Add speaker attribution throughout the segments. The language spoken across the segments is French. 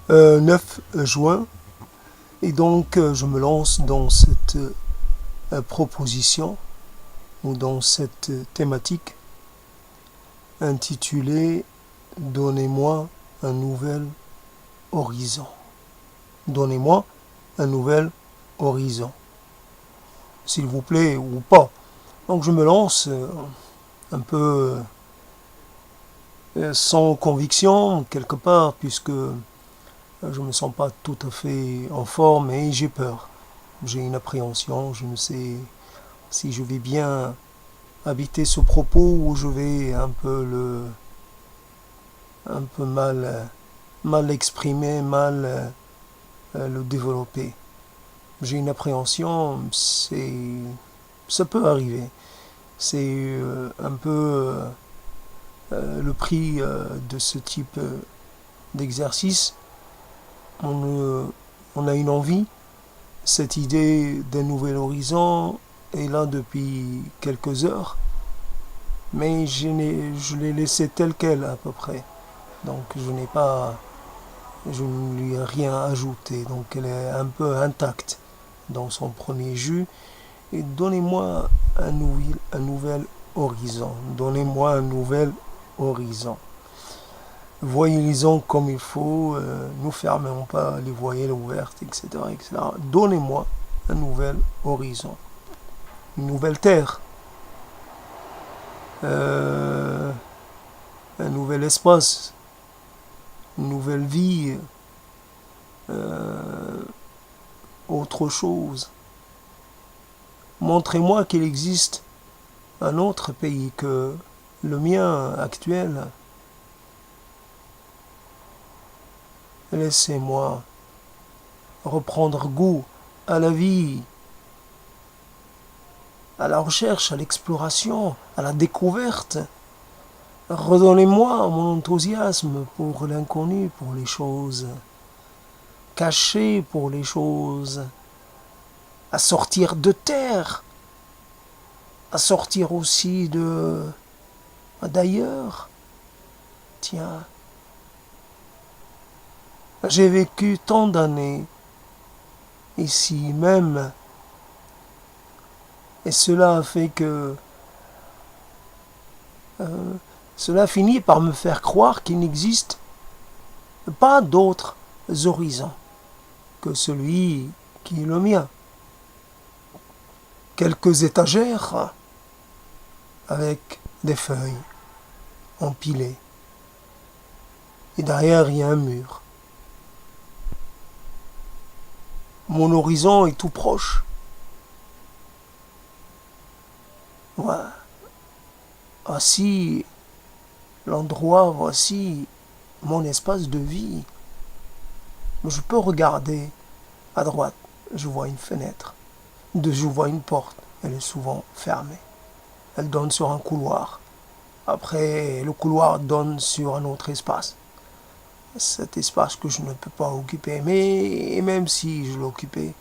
Speaker 1: 9 juin. Et donc, je me lance dans cette proposition ou dans cette thématique intitulée Donnez-moi un nouvel horizon. Donnez-moi un nouvel horizon. S'il vous plaît, ou pas. Donc, je me lance un peu sans conviction, quelque part, puisque je ne me sens pas tout à fait en forme et j'ai peur. J'ai une appréhension, je ne sais si je vais bien habiter ce propos ou je vais un peu mal exprimer, mal le développer. J'ai une appréhension, ça peut arriver. C'est un peu le prix de ce type d'exercice. On a une envie, cette idée d'un nouvel horizon est là depuis quelques heures, mais je l'ai laissée telle qu'elle à peu près. Donc je ne lui ai rien ajouté. Donc elle est un peu intacte dans son premier jus. Et donnez-moi un nouvel horizon. Donnez-moi un nouvel horizon. Voyez-les-en comme il faut, nous fermons pas les voyelles ouvertes, etc., etc. Donnez-moi un nouvel horizon, une nouvelle terre, euh, un nouvel espace, une nouvelle vie, euh, autre chose. Montrez-moi qu'il existe un autre pays que le mien actuel. Laissez-moi reprendre goût à la vie, à la recherche, à l'exploration, à la découverte. Redonnez-moi mon enthousiasme pour l'inconnu, pour les choses cachées, pour les choses à sortir de terre, à sortir aussi d'ailleurs. Tiens, j'ai vécu tant d'années ici même, et cela a fait que cela finit par me faire croire qu'il n'existe pas d'autres horizons que celui qui est le mien. Quelques étagères avec des feuilles empilées. Et derrière, il y a un mur. Mon horizon est tout proche. Voici l'endroit, voici mon espace de vie. Je peux regarder à droite, je vois une fenêtre. Je vois une porte, elle est souvent fermée. Elle donne sur un couloir. Après, le couloir donne sur un autre espace. Cet espace que je ne peux pas occuper. Mais même si je l'occupais,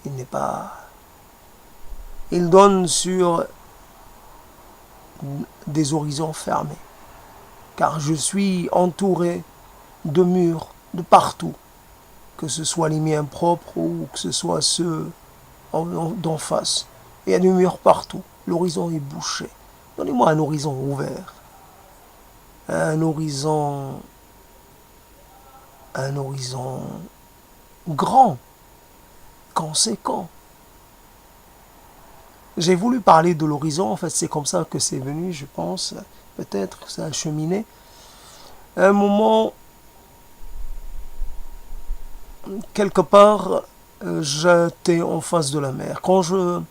Speaker 1: il n'est pas... Il donne sur des horizons fermés. Car je suis entouré de murs de partout. Que ce soit les miens propres ou que ce soit ceux d'en face. Il y a des murs partout. L'horizon est bouché. Donnez-moi un horizon ouvert. Un horizon... Un horizon grand, conséquent. J'ai voulu parler de l'horizon, en fait c'est comme ça que c'est venu, je pense. Peut-être que ça a cheminé. À un moment, quelque part, j'étais en face de la mer. Quand je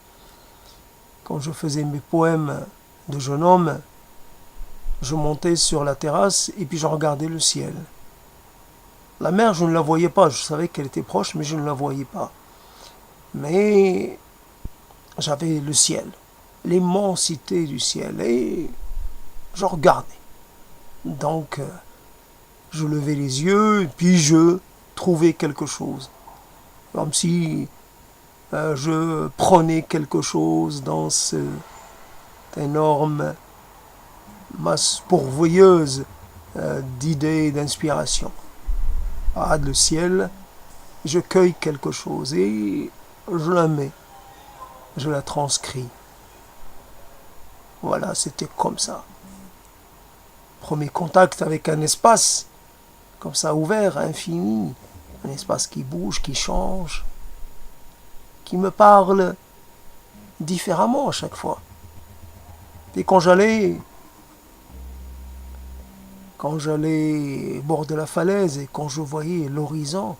Speaker 1: faisais mes poèmes de jeune homme, je montais sur la terrasse et puis je regardais le ciel. La mer, je ne la voyais pas. Je savais qu'elle était proche, mais je ne la voyais pas. Mais j'avais le ciel, l'immensité du ciel, et je regardais. Donc, je levais les yeux et puis je trouvais quelque chose. Comme si je prenais quelque chose dans cette énorme masse pourvoyeuse d'idées et d'inspiration. regarde le ciel, je cueille quelque chose et je la mets, je la transcris. Voilà, c'était comme ça. Premier contact avec un espace, comme ça ouvert, infini, un espace qui bouge, qui change, qui me parle différemment à chaque fois. Et quand j'allais au bord de la falaise et quand je voyais l'horizon,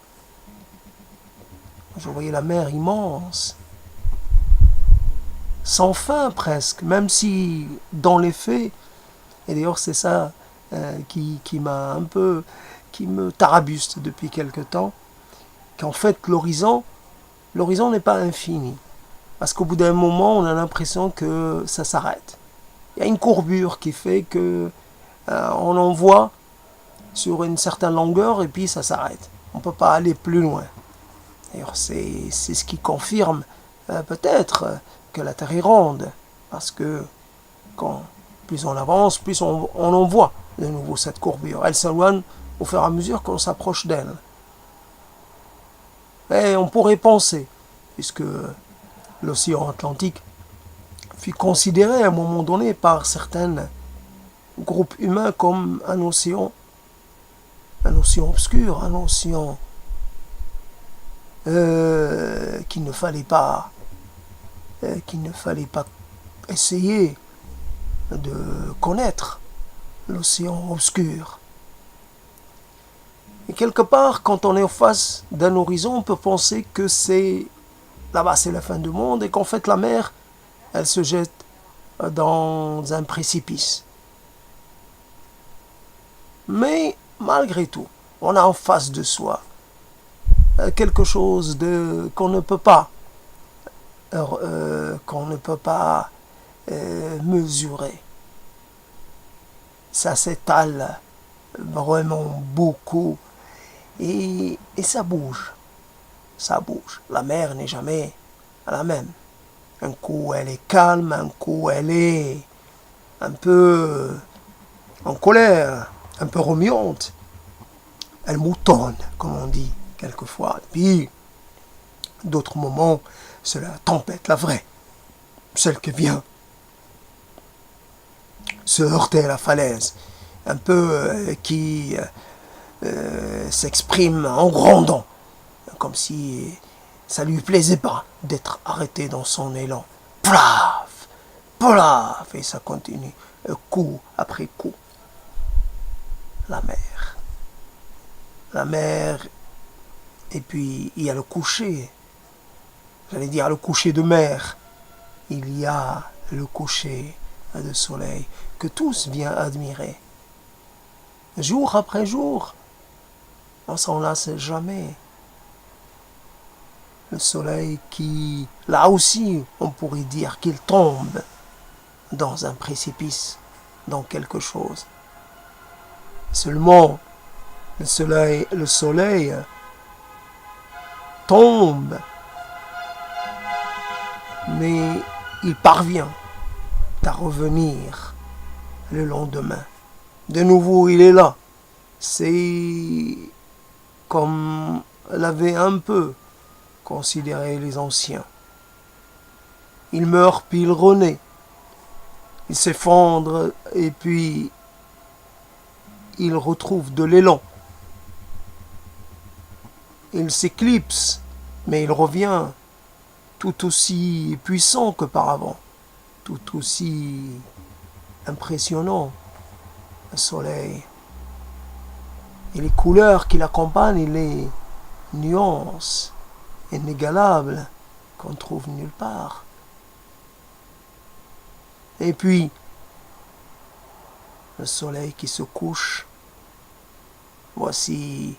Speaker 1: je voyais la mer immense, sans fin presque, même si dans les faits, et d'ailleurs c'est ça qui m'a un peu, qui me tarabuste depuis quelque temps, qu'en fait l'horizon n'est pas infini. Parce qu'au bout d'un moment, on a l'impression que ça s'arrête. Il y a une courbure qui fait que on en voit sur une certaine longueur et puis ça s'arrête. On ne peut pas aller plus loin. D'ailleurs, c'est ce qui confirme peut-être que la Terre est ronde. Parce que plus on avance, plus on en voit de nouveau cette courbure. Elle s'éloigne au fur et à mesure qu'on s'approche d'elle. Et on pourrait penser, puisque l'océan Atlantique fut considéré à un moment donné par certains groupes humains comme un océan obscur, un océan qu'il ne fallait pas essayer de connaître, l'océan obscur. Et quelque part, quand on est en face d'un horizon, on peut penser que là-bas c'est la fin du monde et qu'en fait la mer, elle se jette dans un précipice. Mais malgré tout, on a en face de soi quelque chose qu'on ne peut pas mesurer. Ça s'étale vraiment beaucoup et ça bouge. Ça bouge. La mer n'est jamais la même. Un coup elle est calme, un coup elle est un peu en colère, un peu remuante. Elle moutonne, comme on dit quelquefois. Et puis, d'autres moments, c'est la tempête, la vraie. Celle qui vient se heurter à la falaise. Un peu qui s'exprime en grondant. Comme si ça lui plaisait pas d'être arrêté dans son élan. Plaf, plaf, et ça continue, coup après coup. La mer, et puis il y a le coucher, j'allais dire le coucher de mer, il y a le coucher de soleil que tous viennent admirer. Jour après jour, on s'en lasse jamais. Le soleil qui, là aussi, on pourrait dire qu'il tombe dans un précipice, dans quelque chose. Seulement, le soleil tombe, mais il parvient à revenir le lendemain. De nouveau, il est là. C'est comme l'avaient un peu considéré les anciens. Il meurt puis il renaît. Il s'effondre et puis il retrouve de l'élan. Il s'éclipse, mais il revient tout aussi puissant qu'auparavant, tout aussi impressionnant, le soleil. Et les couleurs qui l'accompagnent, les nuances inégalables qu'on trouve nulle part. Et puis, le soleil qui se couche, voici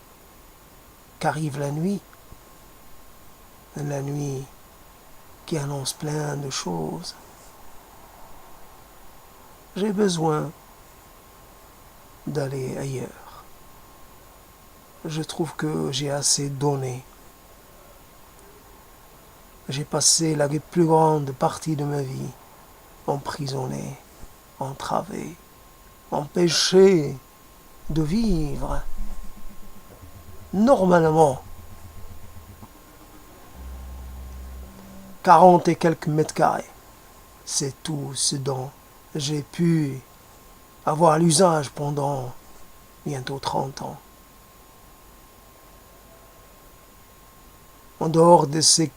Speaker 1: qu'arrive la nuit qui annonce plein de choses. J'ai besoin d'aller ailleurs. Je trouve que j'ai assez donné. J'ai passé la plus grande partie de ma vie emprisonné, entravé, empêché de vivre. normalement 40 et quelques mètres carrés. C'est tout ce dont j'ai pu avoir l'usage pendant bientôt 30 ans. En dehors de ces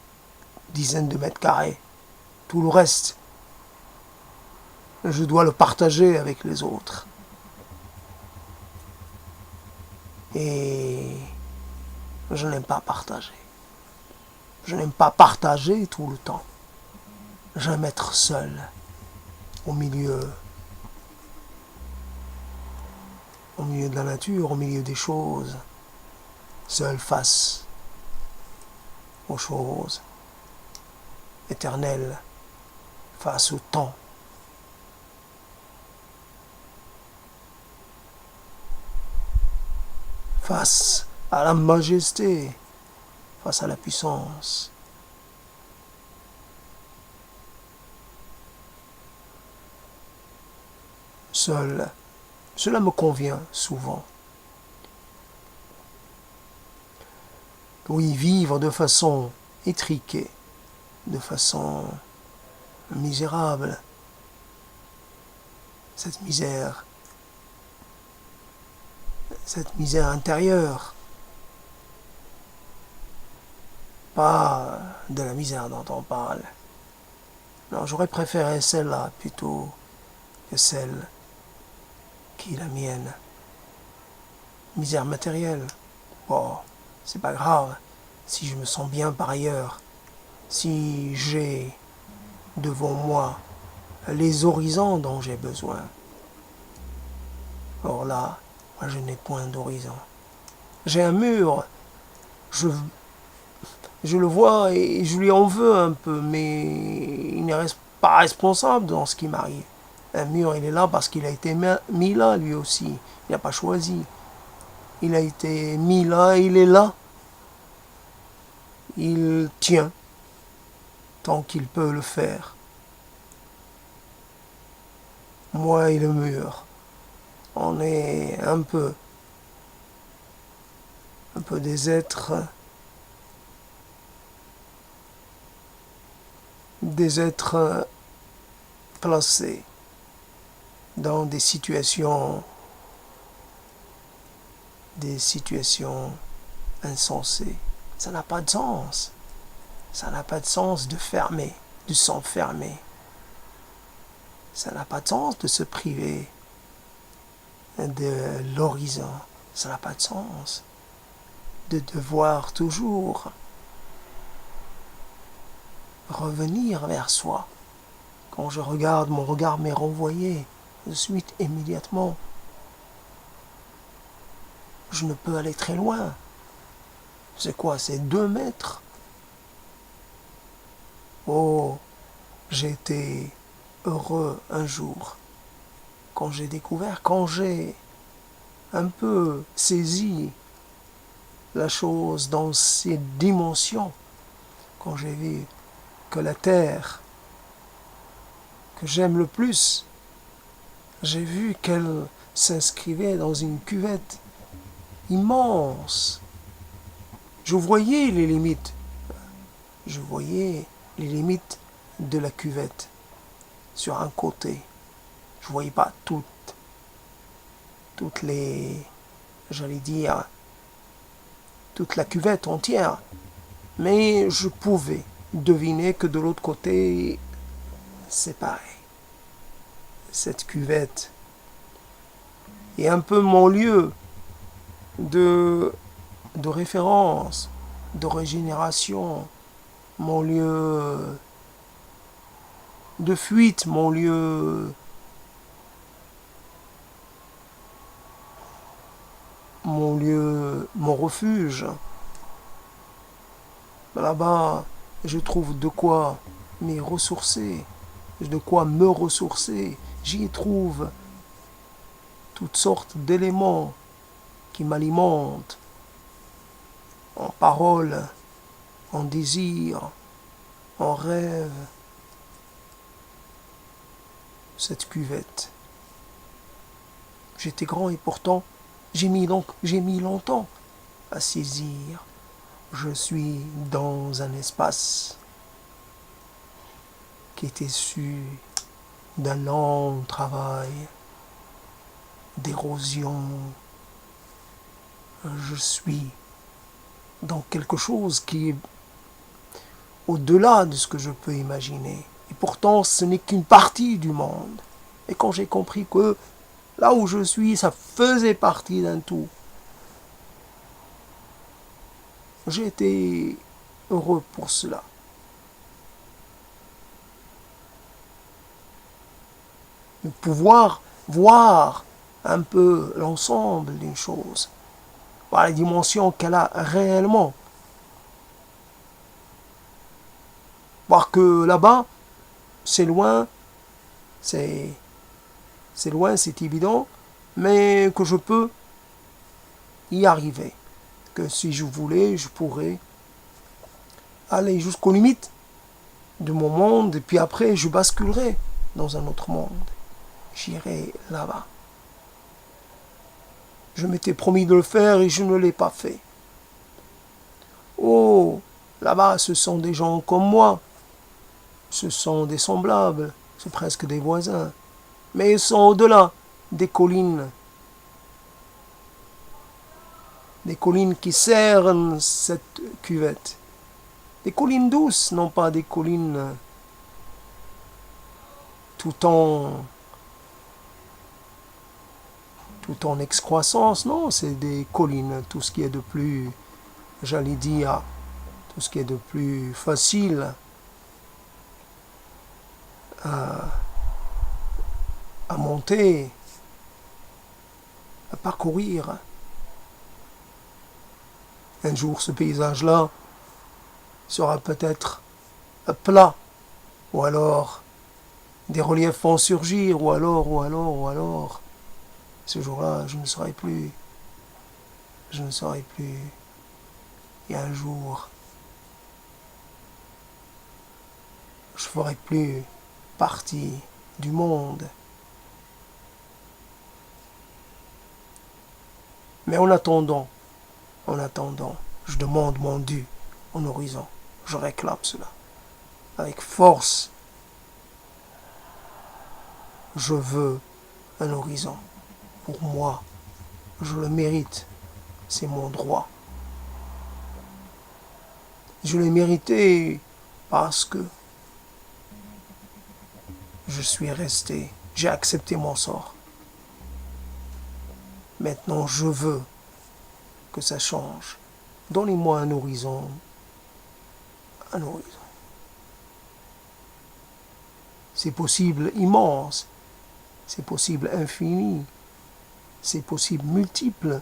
Speaker 1: dizaines de mètres carrés, tout le reste, je dois le partager avec les autres. Et je n'aime pas partager. Je n'aime pas partager tout le temps. J'aime être seul, au milieu de la nature, au milieu des choses, seul face aux choses éternelles, face au temps. Face à la majesté, face à la puissance. Seul, cela me convient souvent. Oui, vivre de façon étriquée, de façon misérable, cette misère intérieure, pas de la misère dont on parle. Non, j'aurais préféré celle-là plutôt que celle qui est la mienne. Misère matérielle, bon, c'est pas grave si je me sens bien par ailleurs, si j'ai devant moi les horizons dont j'ai besoin. Or là, moi je n'ai point d'horizon. J'ai un mur, je le vois et je lui en veux un peu, mais il n'est pas responsable dans ce qui m'arrive. Un mur, il est là parce qu'il a été mis là lui aussi. Il n'a pas choisi. Il a été mis là, il est là. Il tient tant qu'il peut le faire. Moi et le mur, on est un peu des êtres placés dans des situations insensées. Ça n'a pas de sens. Ça n'a pas de sens de fermer, de s'enfermer. Ça n'a pas de sens de se priver de l'horizon. Ça n'a pas de sens de devoir toujours revenir vers soi. Quand je regarde, mon regard m'est renvoyé de suite, immédiatement. Je ne peux aller très loin. C'est quoi? C'est 2 mètres. Oh, j'ai été heureux un jour quand j'ai découvert, quand j'ai un peu saisi la chose dans ses dimensions, quand j'ai vu que la terre que j'aime le plus, j'ai vu qu'elle s'inscrivait dans une cuvette immense. Je voyais les limites. Je voyais les limites de la cuvette sur un côté. Je ne voyais pas toutes les, j'allais dire, toute la cuvette entière. Mais je pouvais deviner que de l'autre côté, c'est pareil. Cette cuvette est un peu mon lieu de référence, de régénération, mon lieu de fuite, mon refuge. Là-bas, je trouve de quoi me ressourcer. J'y trouve toutes sortes d'éléments qui m'alimentent en paroles, en désirs, en rêves. Cette cuvette. J'étais grand et pourtant, j'ai mis longtemps à saisir. Je suis dans un espace qui est issu d'un long travail d'érosion. Je suis dans quelque chose qui est au-delà de ce que je peux imaginer. Et pourtant, ce n'est qu'une partie du monde. Et quand j'ai compris que là où je suis, ça faisait partie d'un tout, j'ai été heureux pour cela. De pouvoir voir un peu l'ensemble d'une chose, voir les dimensions qu'elle a réellement. Voir que là-bas, c'est loin, c'est loin, c'est évident, mais que je peux y arriver. Que si je voulais, je pourrais aller jusqu'aux limites de mon monde, et puis après, je basculerai dans un autre monde. J'irai là-bas. Je m'étais promis de le faire et je ne l'ai pas fait. Oh, là-bas, ce sont des gens comme moi. Ce sont des semblables. C'est presque des voisins. Mais ils sont au-delà des collines. Des collines qui cernent cette cuvette. Des collines douces, non pas des collines tout en excroissance, non, c'est des collines, tout ce qui est de plus, j'allais dire, tout ce qui est de plus facile à monter, à parcourir. Un jour, ce paysage-là sera peut-être plat, ou alors des reliefs vont surgir, ou alors, ce jour-là, je ne serai plus. Et un jour, je ne ferai plus partie du monde. Mais en attendant, je demande mon dû en horizon. Je réclame cela. Avec force, je veux un horizon. Pour moi, je le mérite. C'est mon droit. Je l'ai mérité parce que je suis resté. J'ai accepté mon sort. Maintenant, je veux que ça change. Donnez-moi un horizon. Un horizon. C'est possible immense. C'est possible infini. C'est possible multiple.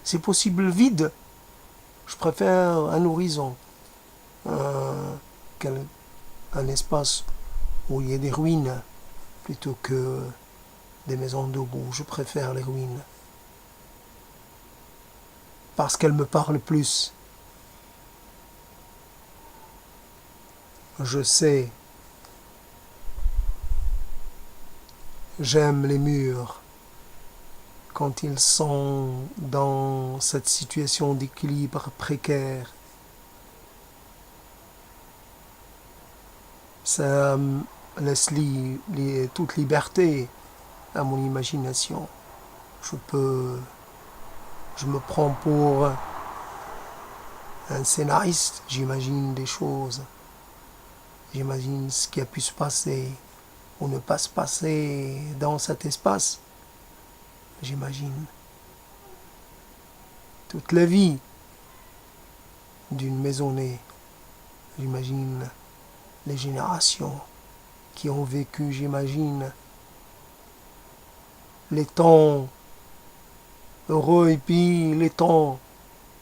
Speaker 1: C'est possible vide. Je préfère un horizon. Un espace où il y a des ruines plutôt que des maisons debout. Je préfère les ruines. Parce qu'elles me parlent plus. Je sais. J'aime les murs quand ils sont dans cette situation d'équilibre précaire. Ça laisse toute liberté à mon imagination. Je me prends pour un scénariste, j'imagine des choses. J'imagine ce qui a pu se passer ou ne pas se passer dans cet espace. J'imagine toute la vie d'une maisonnée. J'imagine les générations qui ont vécu, j'imagine les temps heureux et puis les temps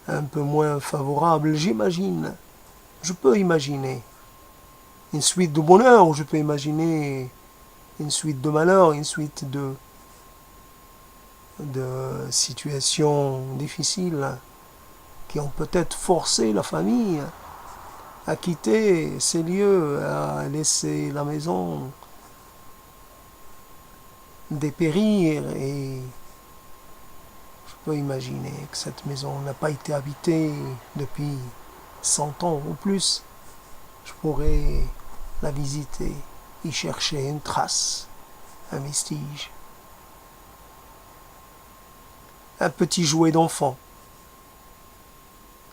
Speaker 1: un peu moins favorables. J'imagine, je peux imaginer une suite de bonheur, ou je peux imaginer une suite de malheur, une suite de situations difficiles qui ont peut-être forcé la famille à quitter ces lieux, à laisser la maison dépérir et peux imaginer que cette maison n'a pas été habitée depuis 100 ans ou plus. Je pourrais la visiter, y chercher une trace, un vestige. Un petit jouet d'enfant.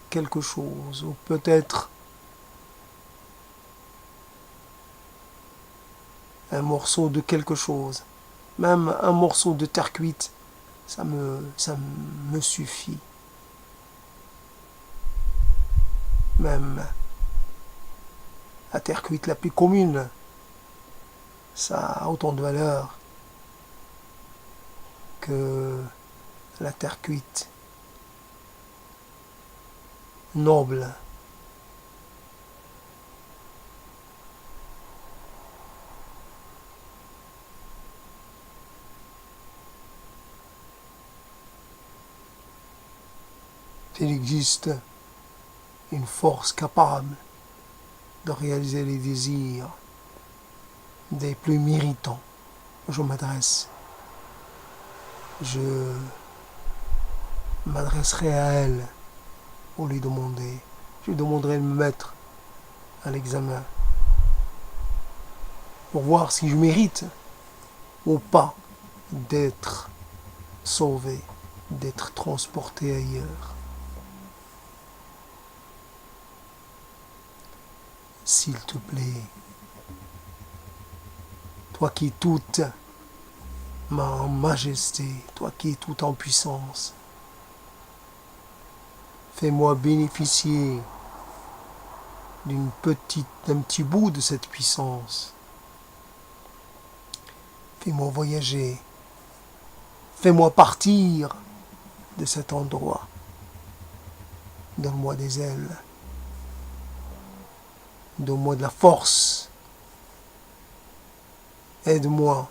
Speaker 1: Quelque chose, ou peut-être un morceau de quelque chose. Même un morceau de terre cuite, ça me suffit. Même la terre cuite la plus commune, ça a autant de valeur que la terre cuite noble. Il existe une force capable de réaliser les désirs des plus méritants. Je m'adresserai à elle pour lui demander. Je lui demanderai de me mettre à l'examen pour voir si je mérite ou pas d'être sauvé, d'être transporté ailleurs. S'il te plaît, toi qui es toute ma majesté, toi qui es tout en puissance, fais-moi bénéficier d'un petit bout de cette puissance. Fais-moi voyager. Fais-moi partir de cet endroit. Donne-moi des ailes. Donne-moi de la force. Aide-moi.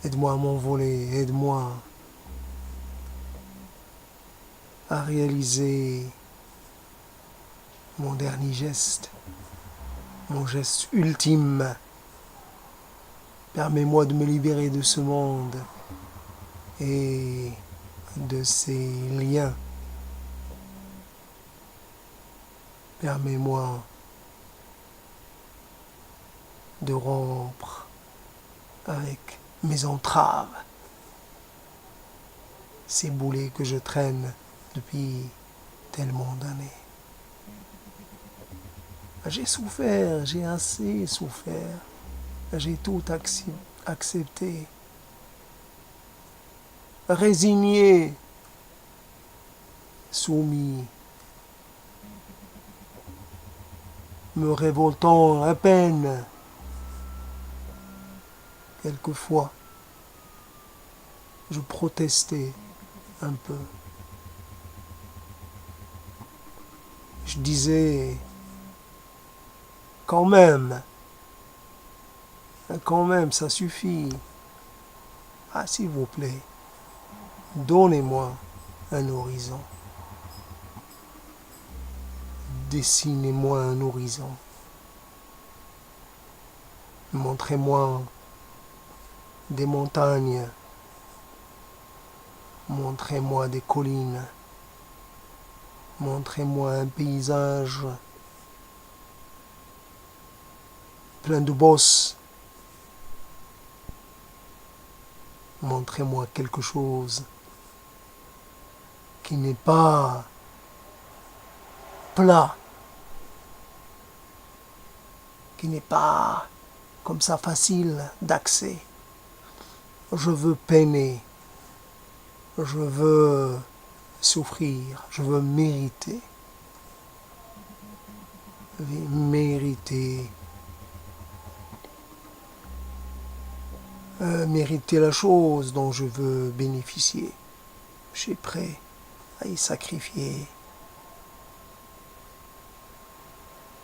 Speaker 1: Aide-moi à m'envoler. Aide-moi à réaliser mon dernier geste. Mon geste ultime. Permets-moi de me libérer de ce monde et de ces liens. Permets-moi de rompre avec mes entraves, ces boulets que je traîne depuis tellement d'années. J'ai souffert, j'ai assez souffert, j'ai tout accepté, résigné, soumis, me révoltant à peine. Quelquefois, je protestais un peu. Je disais, quand même, ça suffit. Ah, s'il vous plaît, donnez-moi un horizon. Dessinez-moi un horizon. Montrez-moi des montagnes. Montrez-moi des collines. Montrez-moi un paysage plein de bosses. Montrez-moi quelque chose qui n'est pas plat, qui n'est pas comme ça facile d'accès. Je veux peiner, je veux souffrir, je veux mériter. Mériter la chose dont je veux bénéficier. Je suis prêt à y sacrifier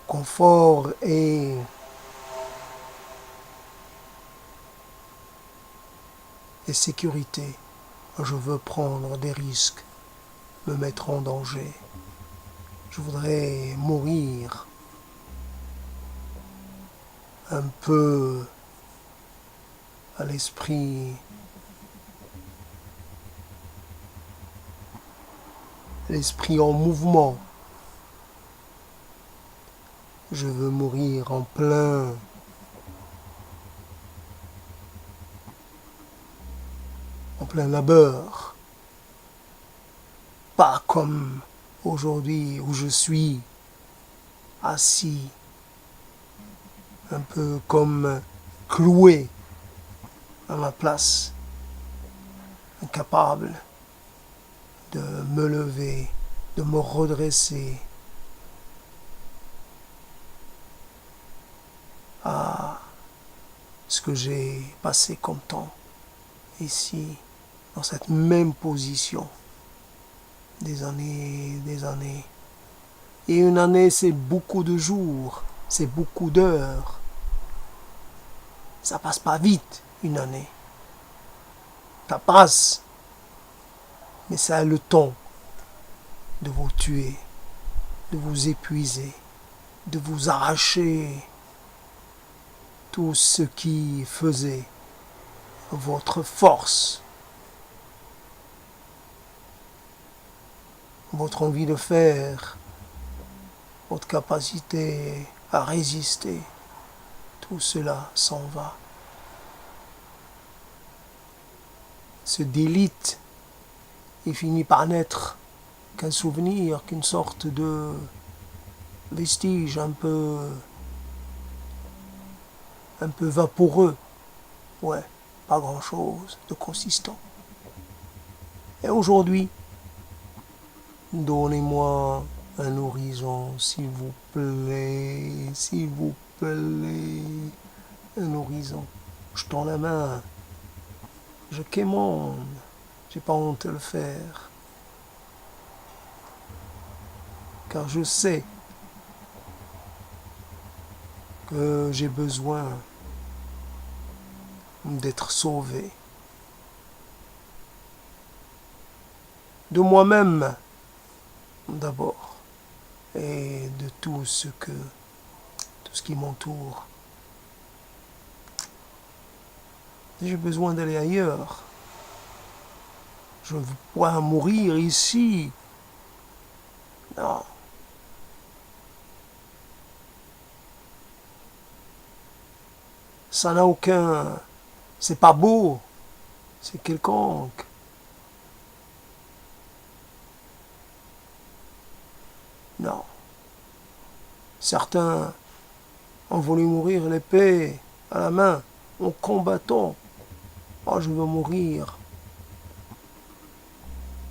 Speaker 1: confort et sécurité. Je veux prendre des risques, me mettre en danger. Je voudrais mourir un peu à l'esprit l'esprit en mouvement. Je veux mourir en plein labeur. Pas comme aujourd'hui où je suis assis, un peu comme cloué à ma place, incapable de me lever, de me redresser à ce que j'ai passé comme temps ici, dans cette même position, des années. Et une année, c'est beaucoup de jours, c'est beaucoup d'heures. Ça passe pas vite, une année. Ça passe, mais ça a le temps de vous tuer, de vous épuiser, de vous arracher tout ce qui faisait votre force, votre envie de faire, votre capacité à résister. Tout cela s'en va. Se délite et finit par n'être qu'un souvenir, qu'une sorte de vestige un peu vaporeux. Ouais, pas grand-chose de consistant. Et aujourd'hui, donnez-moi un horizon, s'il vous plaît, s'il vous plaît, un horizon. Je tends la main, je quémande, j'ai pas honte de le faire, car je sais que j'ai besoin d'être sauvé de moi-même d'abord et de tout ce qui m'entoure. J'ai besoin d'aller ailleurs. Je ne veux pas mourir ici. Non. Ça n'a aucun... C'est pas beau. C'est quelconque. Non. Certains ont voulu mourir l'épée à la main, en combattant. Oh, je veux mourir.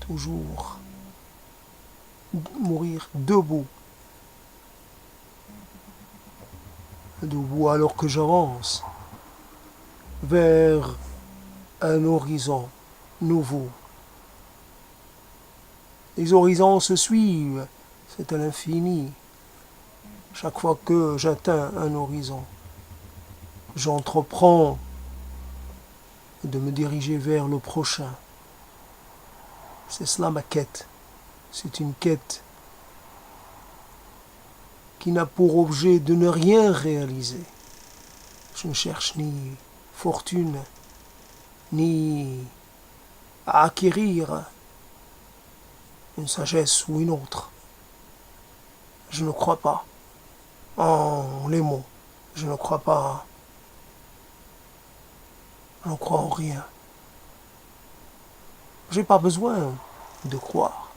Speaker 1: Toujours. Mourir debout. Debout alors que j'avance vers un horizon nouveau. Les horizons se suivent, c'est à l'infini. Chaque fois que j'atteins un horizon, j'entreprends de me diriger vers le prochain. C'est cela ma quête. C'est une quête qui n'a pour objet de ne rien réaliser. Je ne cherche ni fortune, ni à acquérir une sagesse ou une autre. Je ne crois pas en les mots. Je ne crois pas. Je ne crois en rien. J'ai pas besoin de croire.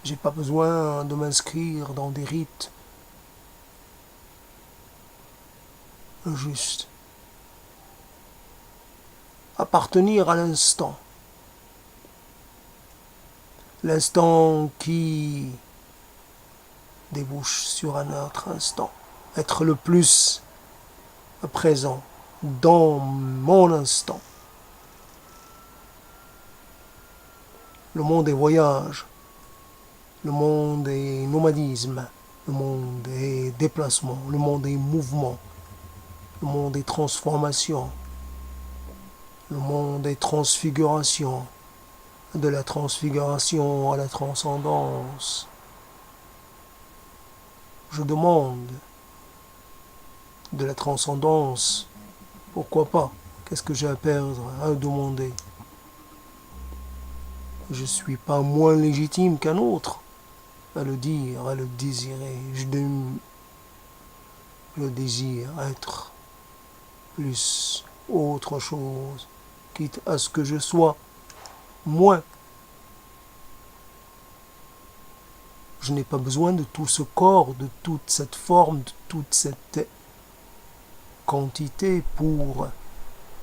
Speaker 1: J'ai pas besoin de m'inscrire dans des rites. Juste appartenir à l'instant. L'instant qui débouche sur un autre instant. Être le plus présent dans mon instant. Le monde est voyage. Le monde est nomadisme. Le monde est déplacement. Le monde est mouvement. Le monde est transformation. Le monde est transfiguration. De la transfiguration à la transcendance. Je demande de la transcendance. Pourquoi pas? Qu'est-ce que j'ai à perdre à demander? Je suis pas moins légitime qu'un autre à le dire, à le désirer. Je désire être plus autre chose, quitte à ce que je sois moins. Je n'ai pas besoin de tout ce corps, de toute cette forme, de toute cette quantité pour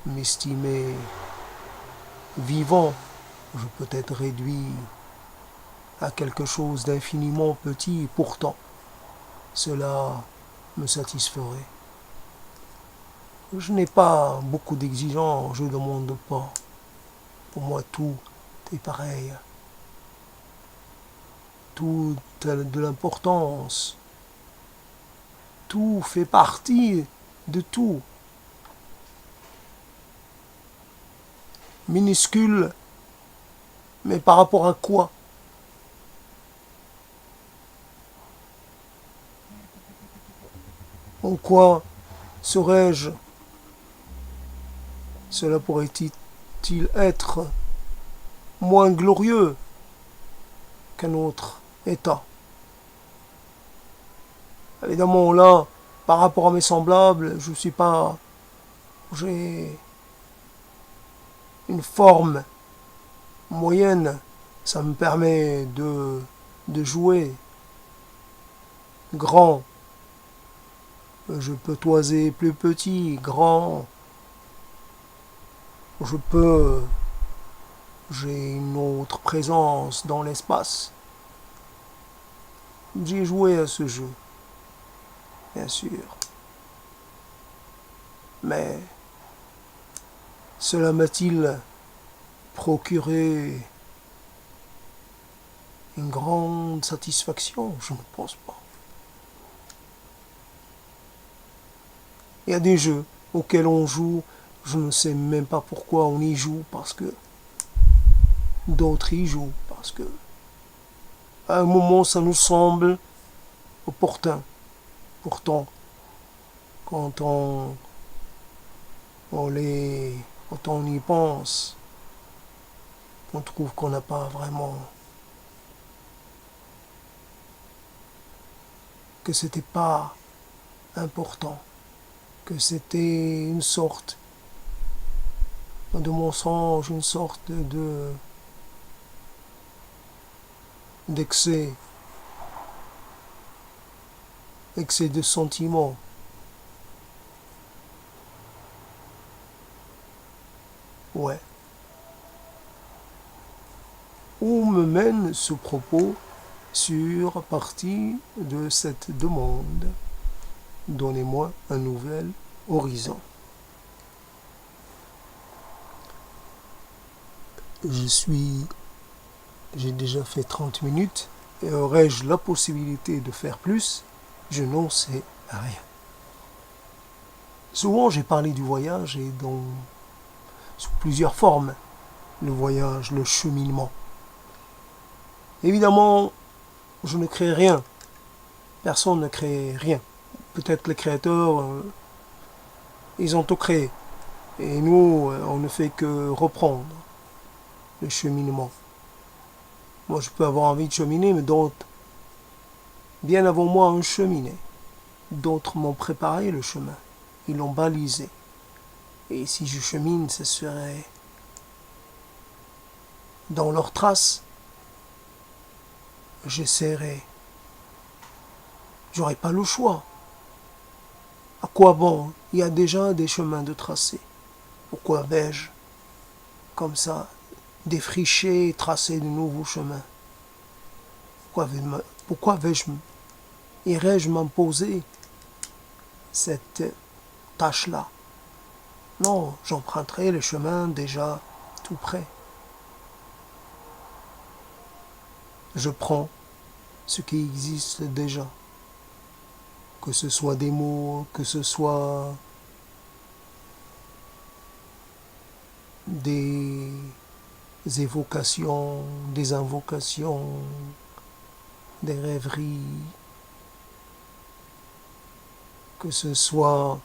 Speaker 1: m'estimer vivant. Je peux être réduit à quelque chose d'infiniment petit et pourtant cela me satisferait. Je n'ai pas beaucoup d'exigences, je ne demande pas. Pour moi tout est pareil. Tout a de l'importance. Tout fait partie de tout. Minuscule, mais par rapport à quoi? En quoi serais-je? Cela pourrait-il être moins glorieux qu'un autre état? Évidemment, là, par rapport à mes semblables, je suis pas. J'ai une forme moyenne. Ça me permet de jouer grand. Je peux toiser plus petit, grand. Je peux. J'ai une autre présence dans l'espace. J'ai joué à ce jeu, bien sûr. Mais cela m'a-t-il procuré une grande satisfaction? Je ne pense pas. Il y a des jeux auxquels on joue, je ne sais même pas pourquoi on y joue, parce que d'autres y jouent, parce que à un moment ça nous semble opportun. Pourtant, quand quand on y pense, on trouve qu'on n'a pas vraiment, que c'était pas important, que c'était une sorte de mensonge, une sorte d'excès, excès de sentiments. Ouais. Où me mène ce propos sur partie de cette demande? Donnez-moi un nouvel horizon. J'ai déjà fait 30 minutes et aurais-je la possibilité de faire plus? Je n'en sais rien. Souvent j'ai parlé du voyage et sous plusieurs formes. Le voyage, le cheminement. Évidemment, je ne crée rien. Personne ne crée rien. Peut-être les créateurs, ils ont tout créé. Et nous, on ne fait que reprendre le cheminement. Moi, je peux avoir envie de cheminer, mais d'autres, bien avant moi, ont cheminé. D'autres m'ont préparé le chemin. Ils l'ont balisé. Et si je chemine, ce serait dans leurs traces. J'essaierai. J'aurai pas le choix. À quoi bon? Il y a déjà des chemins de tracé. Pourquoi vais-je, comme ça, défricher et tracer de nouveaux chemins? Pourquoi irais-je m'imposer cette tâche-là? Non, j'emprunterai le chemin déjà tout près. Je prends ce qui existe déjà. Que ce soit des mots, que ce soit des évocations, des invocations, des rêveries, que ce soit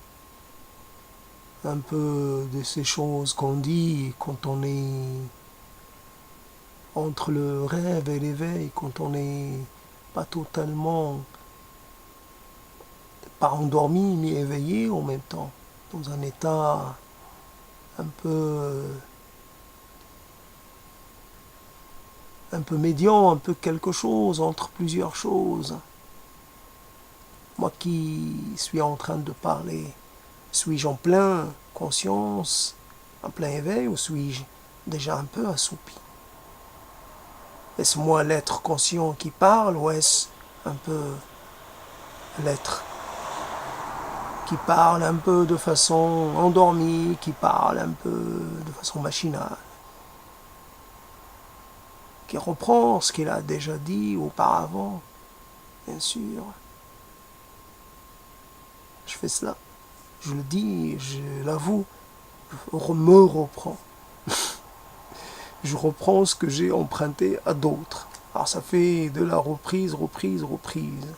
Speaker 1: un peu de ces choses qu'on dit quand on est entre le rêve et l'éveil, quand on n'est pas totalement, pas endormi ni éveillé en même temps, dans un état un peu, un peu médian, un peu quelque chose, entre plusieurs choses. Moi qui suis en train de parler, suis-je en plein conscience, en plein éveil, ou suis-je déjà un peu assoupi? Est-ce moi l'être conscient qui parle, ou est-ce un peu l'être qui parle un peu de façon endormie, qui parle un peu de façon machinale, qui reprend ce qu'il a déjà dit auparavant, bien sûr. Je fais cela, je le dis, je l'avoue, je me reprends. Je reprends ce que j'ai emprunté à d'autres. Alors ça fait de la reprise, reprise, reprise.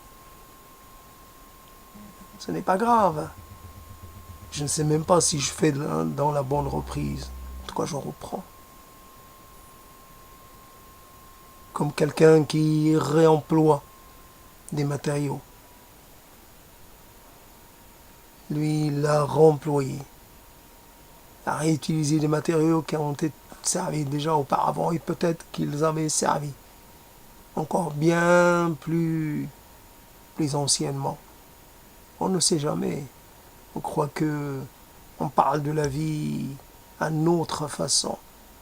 Speaker 1: Ce n'est pas grave. Je ne sais même pas si je fais dans la bonne reprise. En tout cas, je reprends. Comme quelqu'un qui réemploie des matériaux. Lui, il a réemployé. Il a réutilisé des matériaux qui ont été servis déjà auparavant et peut-être qu'ils avaient servi encore bien plus anciennement. On ne sait jamais. On croit que on parle de la vie à notre façon.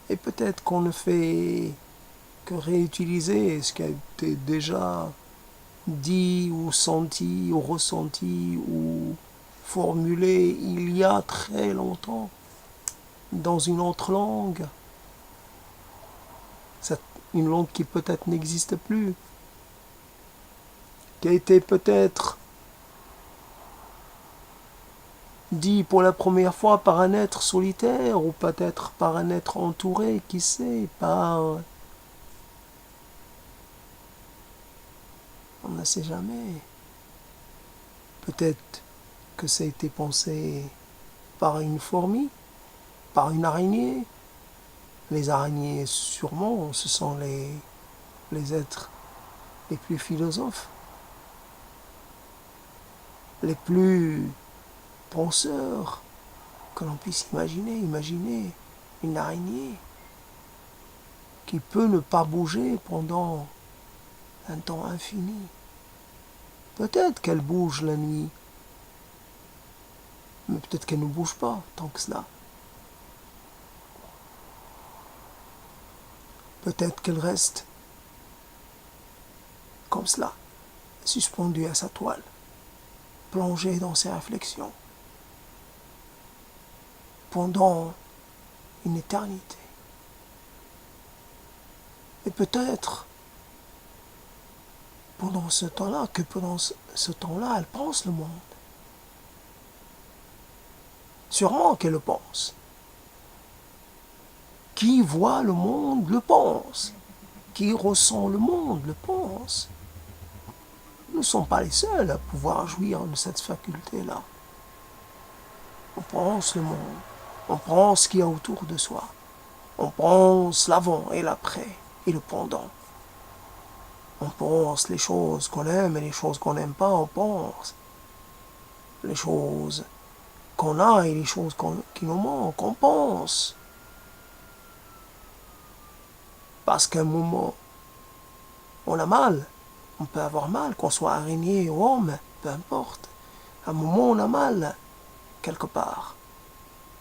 Speaker 1: Et peut-être qu'on ne fait que réutiliser ce qui a été déjà dit ou senti ou ressenti ou formulé il y a très longtemps dans une autre langue. Une langue qui peut-être n'existe plus, qui a été peut-être dit pour la première fois par un être solitaire ou peut-être par un être entouré, qui sait, par... On ne sait jamais. Peut-être que ça a été pensé par une fourmi, par une araignée. Les araignées, sûrement, ce sont les êtres les plus philosophes, les plus penseurs que l'on puisse imaginer. Imaginer une araignée qui peut ne pas bouger pendant un temps infini. Peut-être qu'elle bouge la nuit, mais peut-être qu'elle ne bouge pas tant que cela. Peut-être qu'elle reste comme cela, suspendue à sa toile, plongée dans ses réflexions, pendant une éternité. Et peut-être, pendant ce temps-là, elle pense le monde. Sûrement qu'elle le pense. Qui voit le monde le pense. Qui ressent le monde le pense. Nous ne sommes pas les seuls à pouvoir jouir de cette faculté-là. On pense le monde. On pense ce qu'il y a autour de soi. On pense l'avant et l'après et le pendant. On pense les choses qu'on aime et les choses qu'on n'aime pas. On pense les choses qu'on a et les choses qui nous manquent. On pense. Parce qu'à un moment, on a mal. On peut avoir mal, qu'on soit araignée ou homme, peu importe. À un moment, on a mal, quelque part.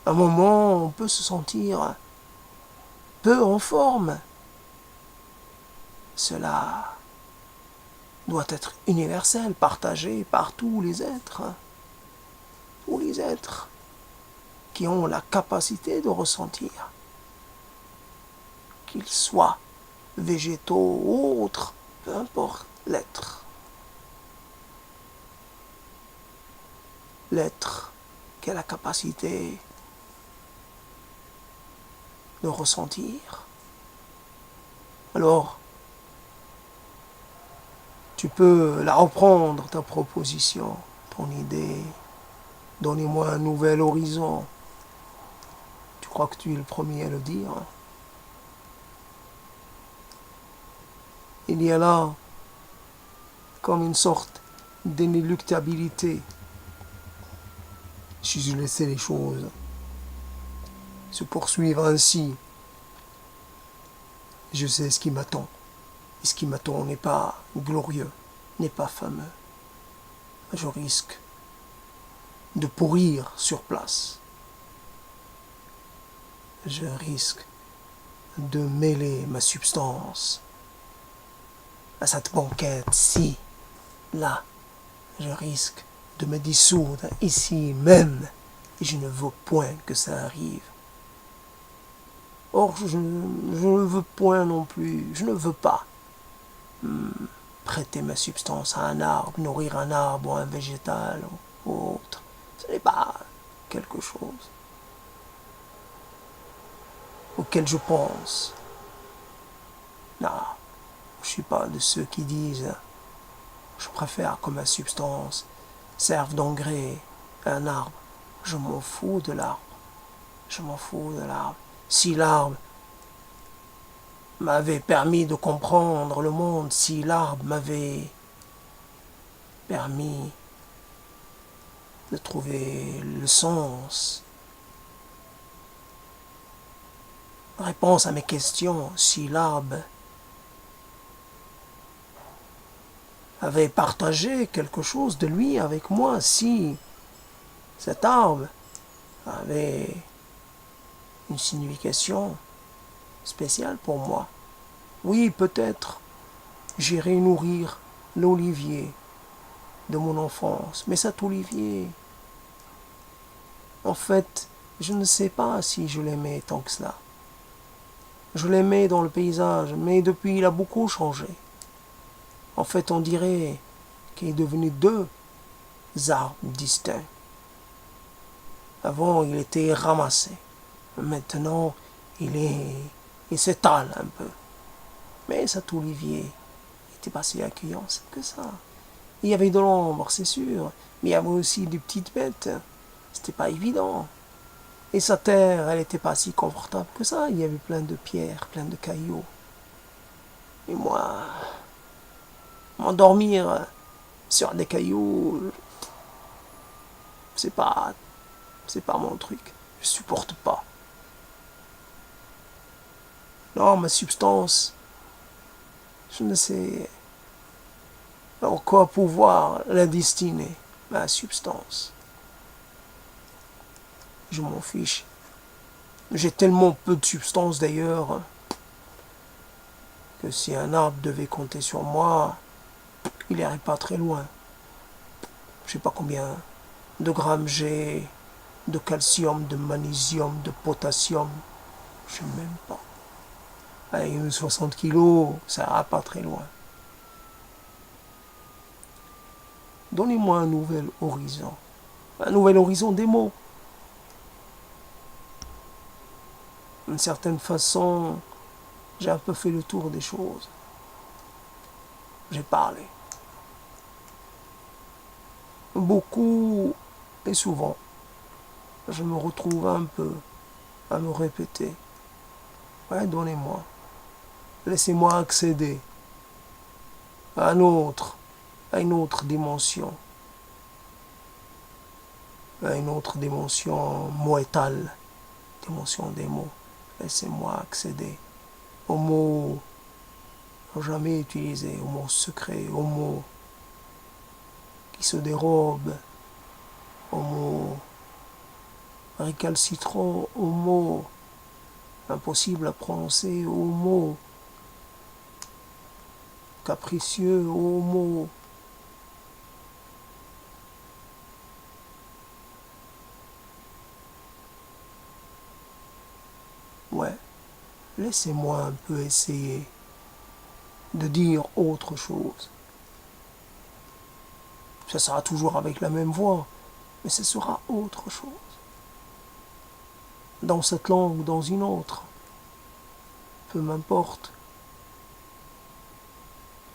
Speaker 1: À un moment, on peut se sentir peu en forme. Cela doit être universel, partagé par tous les êtres. Tous les êtres qui ont la capacité de ressentir. Qu'ils soient végétaux ou autres, peu importe l'être. L'être qui a la capacité de ressentir. Alors, tu peux la reprendre, ta proposition, ton idée. Donnez-moi un nouvel horizon. Tu crois que tu es le premier à le dire? Il y a là comme une sorte d'inéluctabilité. Si je laissais les choses se poursuivre ainsi, je sais ce qui m'attend. Et ce qui m'attend n'est pas glorieux, n'est pas fameux. Je risque de pourrir sur place. Je risque de mêler ma substance à cette banquette-ci, là. Je risque de me dissoudre ici même, et je ne veux point que ça arrive. Or, je ne veux point non plus, je ne veux pas prêter ma substance à un arbre, nourrir un arbre ou un végétal ou autre. Ce n'est pas quelque chose auquel je pense. Non, je ne suis pas de ceux qui disent je préfère que ma substance serve d'engrais à un arbre. Je m'en fous de l'arbre. Je m'en fous de l'arbre. Si l'arbre m'avait permis de comprendre le monde, si l'arbre m'avait permis de trouver le sens, réponse à mes questions, si l'arbre avait partagé quelque chose de lui avec moi, si cet arbre avait une signification spéciale pour moi. Oui, peut-être j'irai nourrir l'olivier de mon enfance, mais cet olivier, en fait, je ne sais pas si je l'aimais tant que cela. Je l'aimais dans le paysage, mais depuis il a beaucoup changé. En fait, on dirait qu'il est devenu deux arbres distincts. Avant, il était ramassé. Maintenant, il s'étale un peu. Mais cet olivier était pas si accueillant que ça. Il y avait de l'ombre, c'est sûr, mais il y avait aussi des petites bêtes. C'était pas évident. Et sa terre, elle n'était pas si confortable que ça. Il y avait plein de pierres, plein de cailloux. Et moi, m'endormir sur des cailloux, c'est pas mon truc. Je supporte pas. Non, ma substance, je ne sais en quoi pouvoir la destiner. Ma substance, je m'en fiche. J'ai tellement peu de substance d'ailleurs que si un arbre devait compter sur moi, il n'irait pas très loin. Je sais pas combien de grammes j'ai de calcium, de magnésium, de potassium. Je sais même pas. Avec 60 kilos, ça ira pas très loin. Donnez-moi un nouvel horizon. Un nouvel horizon des mots. D'une certaine façon, j'ai un peu fait le tour des choses. J'ai parlé. Beaucoup et souvent, je me retrouve un peu à me répéter. Ouais, donnez-moi. Laissez-moi accéder à à une autre dimension. À une autre dimension moétale, dimension des mots. Laissez-moi accéder aux mots jamais utilisés, aux mots secrets, aux mots qui se dérobent, aux mots récalcitrants, aux mots impossibles à prononcer, aux mots capricieux, aux mots ouais, laissez-moi un peu essayer de dire autre chose. Ça sera toujours avec la même voix, mais ce sera autre chose. Dans cette langue ou dans une autre, peu m'importe.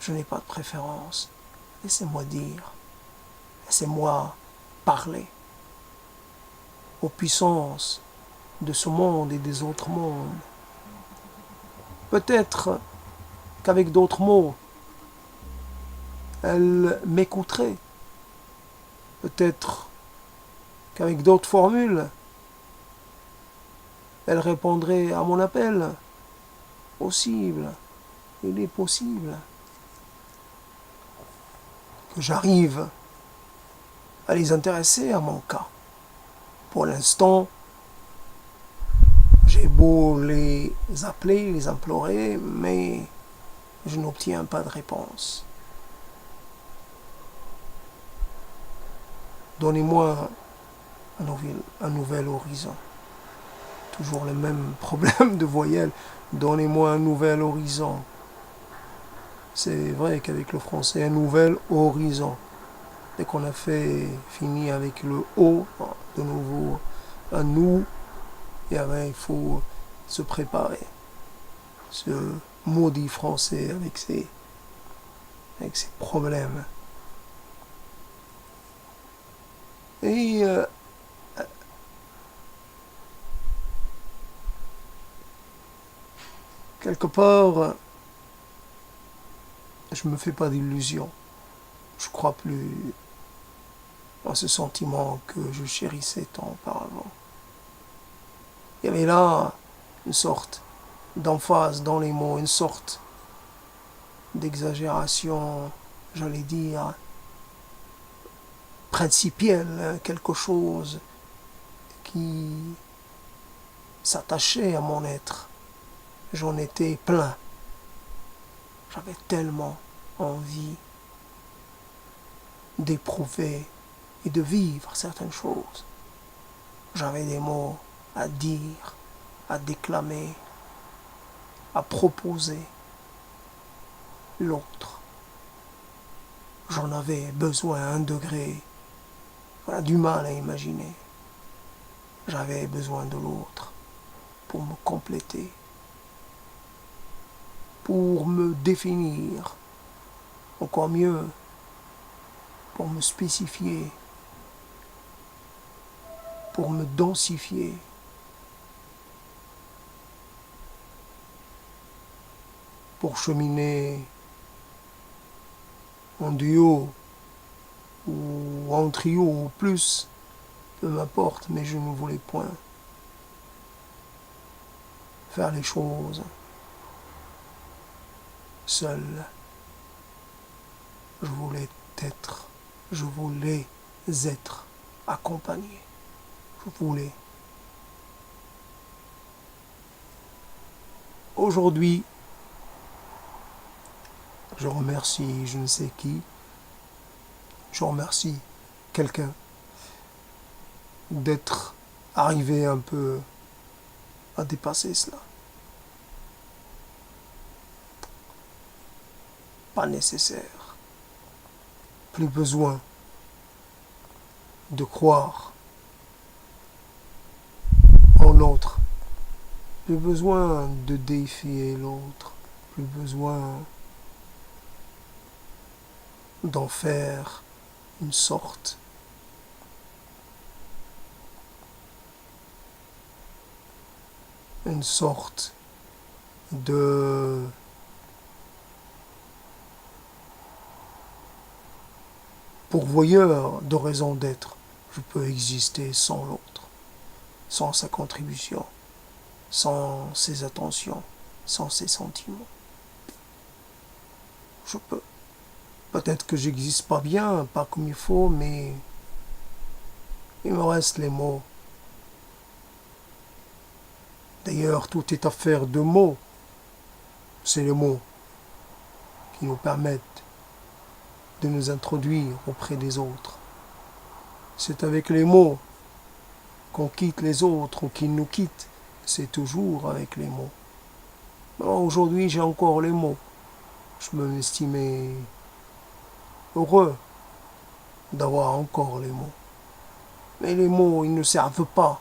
Speaker 1: Je n'ai pas de préférence. Laissez-moi dire. Laissez-moi parler aux puissances de ce monde et des autres mondes. Peut-être qu'avec d'autres mots, elle m'écouterait. Peut-être qu'avec d'autres formules, elle répondrait à mon appel. Possible, il est possible que j'arrive à les intéresser à mon cas. Pour l'instant, j'ai beau les appeler, les implorer, mais je n'obtiens pas de réponse. Donnez-moi un nouvel horizon. Toujours le même problème de voyelle. Donnez-moi un nouvel horizon. C'est vrai qu'avec le français, un nouvel horizon. Dès qu'on a fini avec le O, de nouveau un nous, et après il faut se préparer. Ce maudit français avec ses problèmes. Et quelque part, je me fais pas d'illusions. Je crois plus en ce sentiment que je chérissais tant auparavant. Il y avait là une sorte d'emphase dans les mots, une sorte d'exagération, j'allais dire, principielle, quelque chose qui s'attachait à mon être. J'en étais plein. J'avais tellement envie d'éprouver et de vivre certaines choses. J'avais des mots à dire, à déclamer, à proposer l'autre. J'en avais besoin à un degré, voilà, du mal à imaginer. J'avais besoin de l'autre pour me compléter, pour me définir, encore mieux, pour me spécifier, pour me densifier. Pour cheminer en duo ou en trio ou plus, peu m'importe, mais je ne voulais point faire les choses seul. Je voulais être accompagné. Je voulais. Aujourd'hui, je remercie je ne sais qui, je remercie quelqu'un d'être arrivé un peu à dépasser cela. Pas nécessaire. Plus besoin de croire en l'autre. Plus besoin de défier l'autre. Plus besoin d'en faire une sorte de pourvoyeur de raison d'être. Je peux exister sans l'autre, sans sa contribution, sans ses attentions, sans ses sentiments. Je peux. Peut-être que j'existe pas bien, pas comme il faut, mais il me reste les mots. D'ailleurs, tout est affaire de mots. C'est les mots qui nous permettent de nous introduire auprès des autres. C'est avec les mots qu'on quitte les autres ou qu'ils nous quittent. C'est toujours avec les mots. Alors aujourd'hui, j'ai encore les mots. Je me estimais heureux d'avoir encore les mots. Mais les mots, ils ne servent pas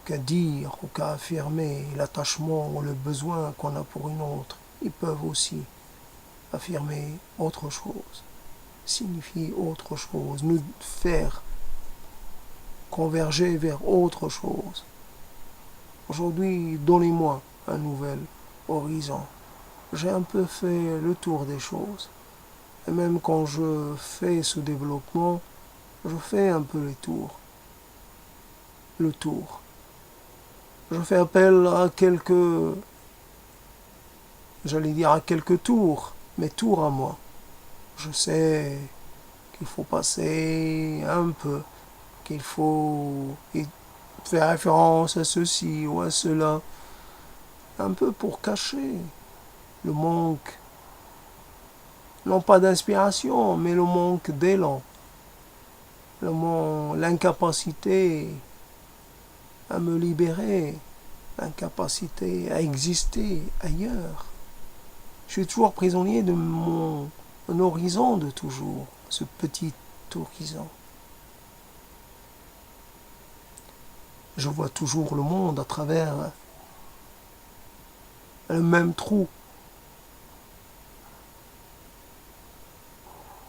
Speaker 1: qu'à dire ou qu'à affirmer l'attachement ou le besoin qu'on a pour une autre. Ils peuvent aussi affirmer autre chose, signifier autre chose, nous faire converger vers autre chose. Aujourd'hui, donnez-moi un nouvel horizon. j'ai un peu fait le tour des choses. Et même quand je fais ce développement, je fais un peu le tour. Je fais appel à j'allais dire à quelques tours, mes tours à moi. Je sais qu'il faut passer un peu, qu'il faut faire référence à ceci ou à cela, un peu pour cacher le manque, non pas d'inspiration, mais le manque d'élan, l'incapacité à me libérer, l'incapacité à exister ailleurs. Je suis toujours prisonnier de mon horizon de toujours, ce petit horizon. Je vois toujours le monde à travers le même trou.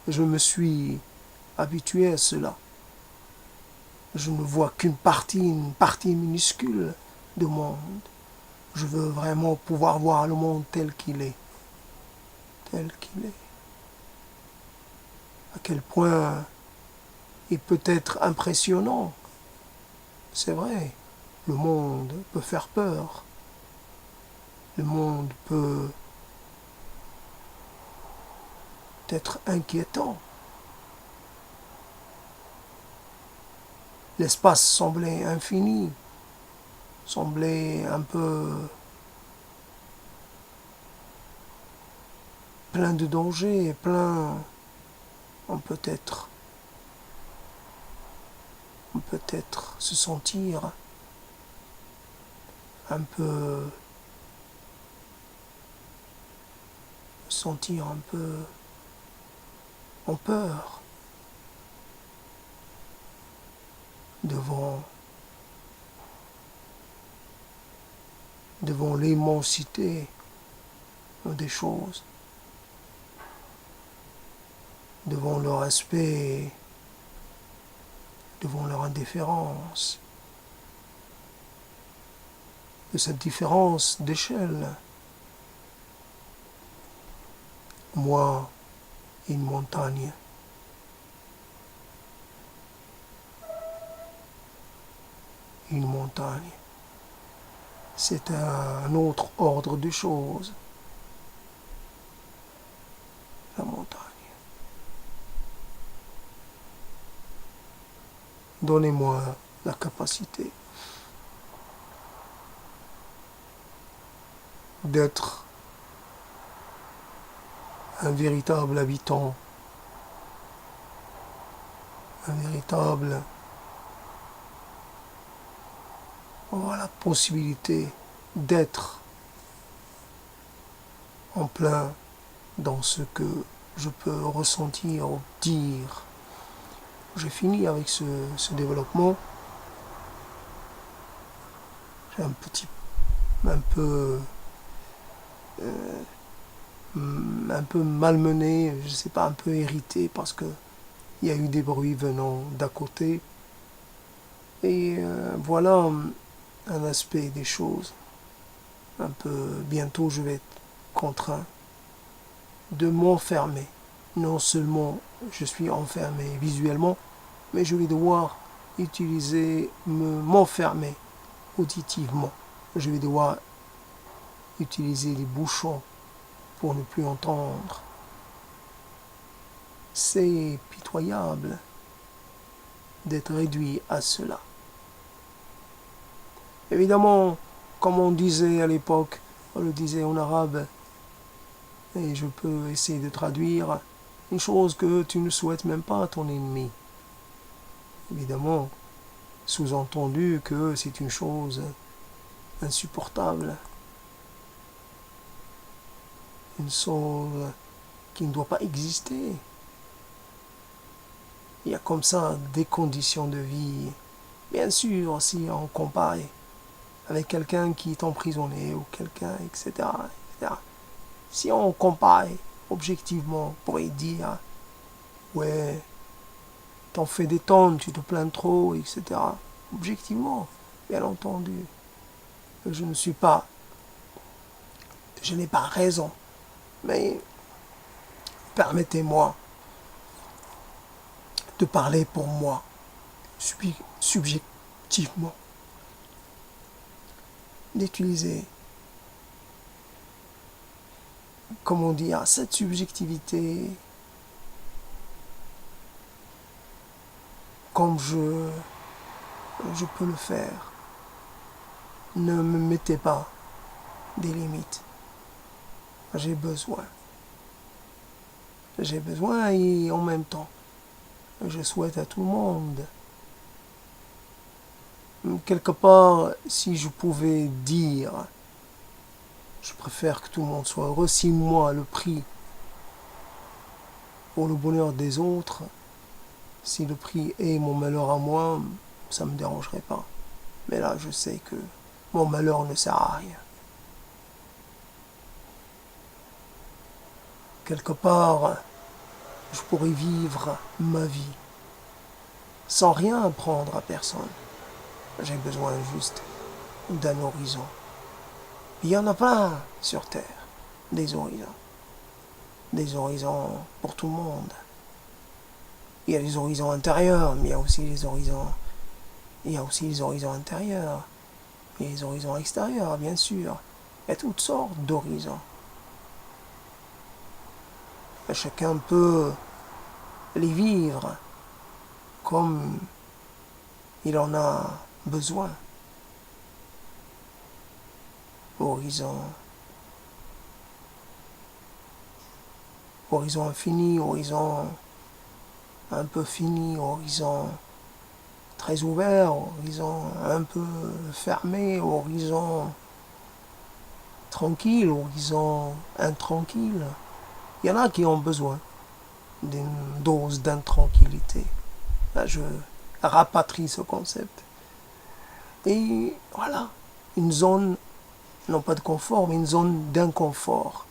Speaker 1: Je me suis habitué à cela. Je ne vois une partie minuscule du monde. Je veux vraiment pouvoir voir le monde tel qu'il est. Tel qu'il est. À quel point il peut être impressionnant. C'est vrai, le monde peut faire peur. Le monde peut être inquiétant. L'espace semblait infini, semblait un peu plein de dangers, on peut être, on peut être se sentir un peu, sentir un peu en peur devant l'immensité des choses, devant leur aspect, devant leur indifférence, de cette différence d'échelle. Moi, une montagne. Une montagne. C'est un autre ordre de choses. La montagne. Donnez-moi la capacité d'être un véritable habitant, un véritable, avoir la possibilité d'être en plein dans ce que je peux ressentir ou dire. J'ai fini avec ce développement. J'ai un peu malmené, je sais pas, un peu irrité parce que il y a eu des bruits venant d'à côté. Et voilà un aspect des choses. Un peu bientôt je vais être contraint de m'enfermer. Non seulement je suis enfermé visuellement, mais je vais devoir m'enfermer auditivement. Je vais devoir utiliser les bouchons pour ne plus entendre. C'est pitoyable d'être réduit à cela. Évidemment, comme on disait à l'époque, on le disait en arabe, et je peux essayer de traduire, une chose que tu ne souhaites même pas à ton ennemi. Évidemment, sous-entendu que c'est une chose insupportable, une chose qui ne doit pas exister. Il y a comme ça des conditions de vie. Bien sûr, si on compare avec quelqu'un qui est emprisonné ou quelqu'un, etc., etc. Si on compare objectivement, on pourrait dire, ouais, t'en fais des tonnes, tu te plains trop, etc. Objectivement, bien entendu, je n'ai pas raison Mais permettez-moi de parler pour moi, subjectivement, d'utiliser, comment dire, cette subjectivité comme je peux le faire. Ne me mettez pas des limites. J'ai besoin. J'ai besoin et en même temps, je souhaite à tout le monde. Quelque part, si je pouvais dire, je préfère que tout le monde soit heureux, si moi, le prix pour le bonheur des autres, si le prix est mon malheur à moi, ça ne me dérangerait pas. Mais là, je sais que mon malheur ne sert à rien. Quelque part, je pourrais vivre ma vie sans rien apprendre à personne. J'ai besoin juste d'un horizon. Il y en a plein sur Terre, des horizons. Des horizons pour tout le monde. Il y a les horizons intérieurs, mais il y a aussi les horizons. Il y a aussi les horizons intérieurs. Il y a les horizons extérieurs, bien sûr. Il y a toutes sortes d'horizons. Et chacun peut les vivre comme il en a besoin. Horizon. Horizon infini, horizon un peu fini, horizon très ouvert, horizon un peu fermé, horizon tranquille, horizon intranquille. Il y en a qui ont besoin d'une dose d'intranquillité. Là, je rapatrie ce concept. Et voilà, une zone, non pas de confort, mais une zone d'inconfort.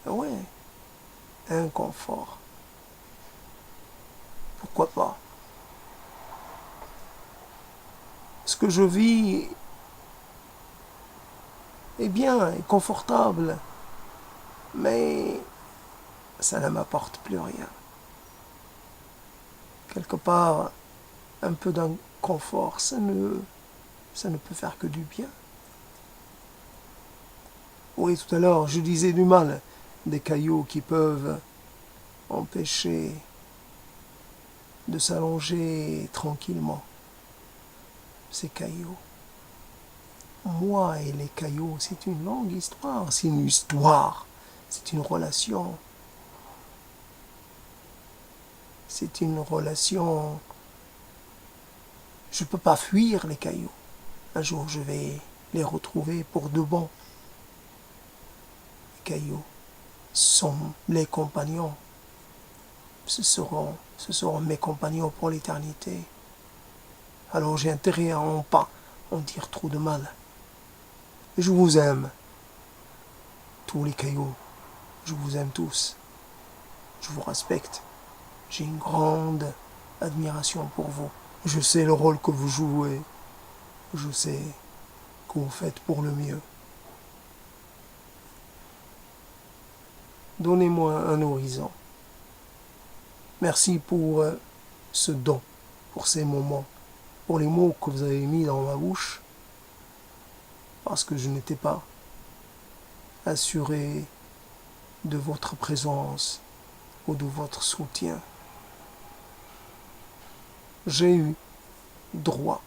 Speaker 1: Ouais, inconfort. Pourquoi pas? Ce que je vis est bien, est confortable, mais ça ne m'apporte plus rien. Quelque part, un peu d'inconfort, ça ne peut faire que du bien. Oui, tout à l'heure, je disais du mal, des cailloux qui peuvent empêcher de s'allonger tranquillement. Ces cailloux. Moi et les cailloux, c'est une longue histoire, c'est une histoire, c'est une relation. C'est une relation. Je ne peux pas fuir les cailloux. Un jour, je vais les retrouver pour de bon. Les cailloux sont les compagnons. Ce seront mes compagnons pour l'éternité. Alors j'ai intérêt à en pas en dire trop de mal. Je vous aime, tous les cailloux. Je vous aime tous. Je vous respecte. J'ai une grande admiration pour vous. Je sais le rôle que vous jouez. Je sais que vous faites pour le mieux. Donnez-moi un horizon. Merci pour ce don, pour ces moments, pour les mots que vous avez mis dans ma bouche, parce que je n'étais pas assuré de votre présence ou de votre soutien. J'ai eu droit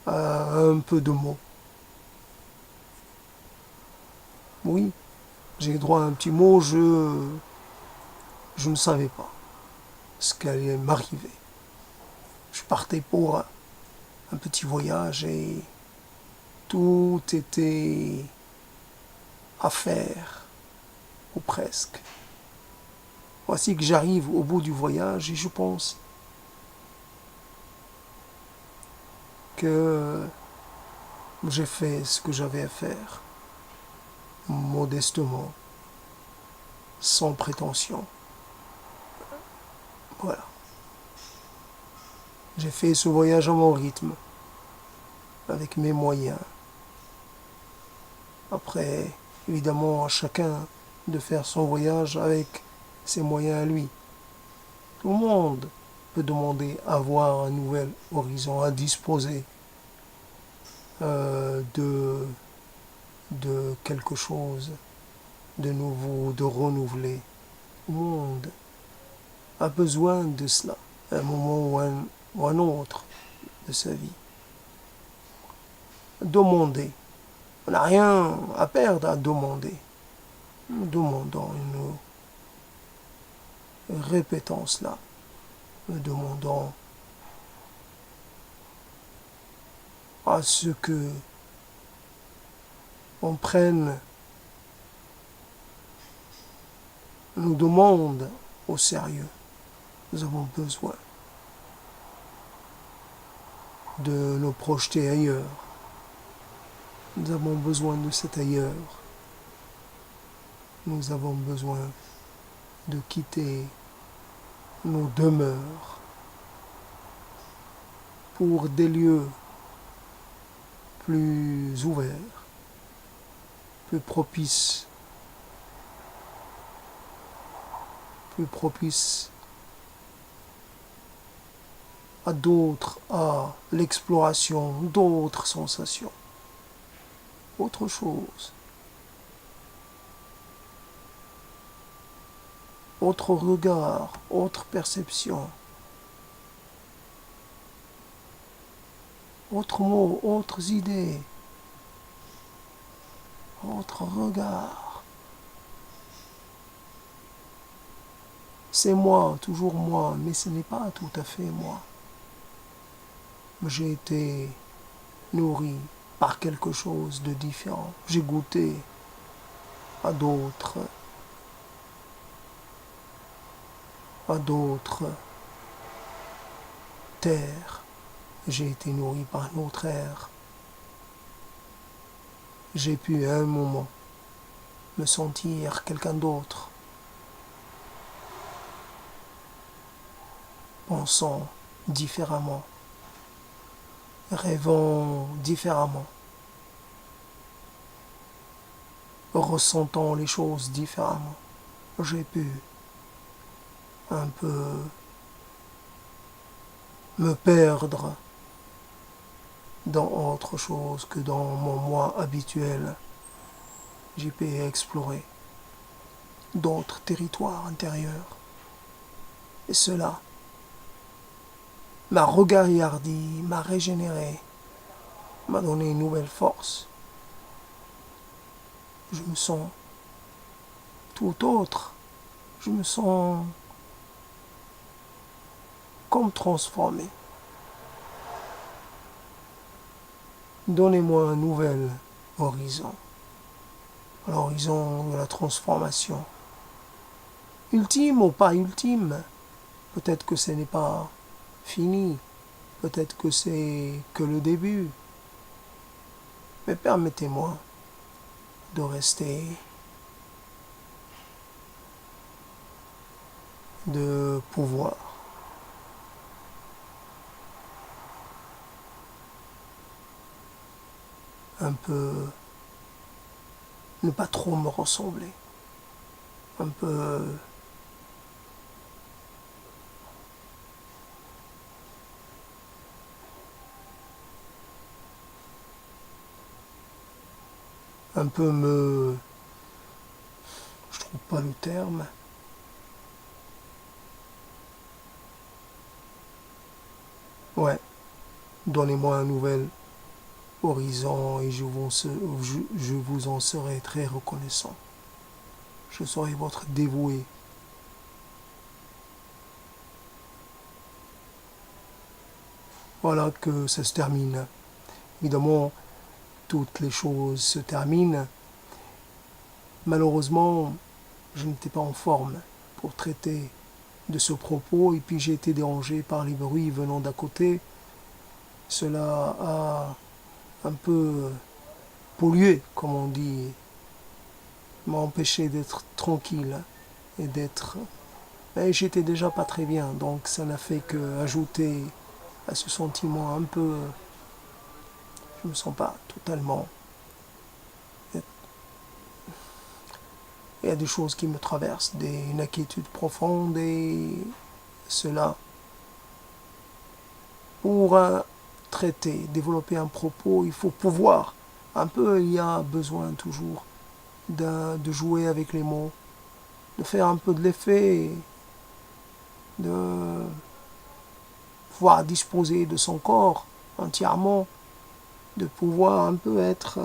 Speaker 1: à un peu de mots. Oui, j'ai droit à un petit mot, je ne savais pas ce qui allait m'arriver. Je partais pour un petit voyage et tout était à faire, ou presque. Voici que j'arrive au bout du voyage et je pense que j'ai fait ce que j'avais à faire, modestement, sans prétention. Voilà. J'ai fait ce voyage à mon rythme, avec mes moyens. Après, évidemment à chacun de faire son voyage avec ses moyens à lui. Tout le monde peut demander à voir un nouvel horizon, à disposer de quelque chose de nouveau, de renouvelé. Tout le monde a besoin de cela, à un moment ou un autre de sa vie. Demander. On n'a rien à perdre à demander. Nous demandons et nous répétons cela. Nous demandons à ce que on prenne, nous demande au sérieux. Nous avons besoin de nous projeter ailleurs. Nous avons besoin de cet ailleurs. Nous avons besoin de quitter nos demeures pour des lieux plus ouverts, plus propices à d'autres, à l'exploration d'autres sensations, autre chose, autre regard, autre perception, autres mots, autres idées, autre regard. C'est moi, toujours moi, mais ce n'est pas tout à fait moi. J'ai été nourri par quelque chose de différent. J'ai goûté à d'autres terres. J'ai été nourri par un autre air. J'ai pu à un moment me sentir quelqu'un d'autre, pensant différemment, rêvant différemment, ressentant les choses différemment. J'ai pu un peu me perdre dans autre chose que dans mon moi habituel. J'ai pu explorer d'autres territoires intérieurs. Et cela m'a regardé, m'a régénéré, m'a donné une nouvelle force. Je me sens tout autre. Je me sens comme transformé. Donnez-moi un nouvel horizon. L'horizon de la transformation. Ultime ou pas ultime. Peut-être que ce n'est pas fini. Peut-être que c'est que le début. Mais permettez-moi de rester, de pouvoir un peu ne pas trop me ressembler, un peu me, je trouve pas le terme, ouais, donnez-moi un nouvel horizon et je vous en serai très reconnaissant. Je serai votre dévoué. Voilà que ça se termine. Évidemment, toutes les choses se terminent. Malheureusement, je n'étais pas en forme pour traiter de ce propos et puis j'ai été dérangé par les bruits venant d'à côté. Cela a un peu pollué, comme on dit, m'a empêché d'être tranquille et d'être... Mais j'étais déjà pas très bien, donc ça n'a fait que ajouter à ce sentiment un peu... Je me sens pas totalement Il y a des choses qui me traversent, une inquiétude profonde et cela. Pour traiter, développer un propos, il faut pouvoir. Un peu, il y a besoin toujours de jouer avec les mots, de faire un peu de l'effet, de pouvoir disposer de son corps entièrement, de pouvoir un peu être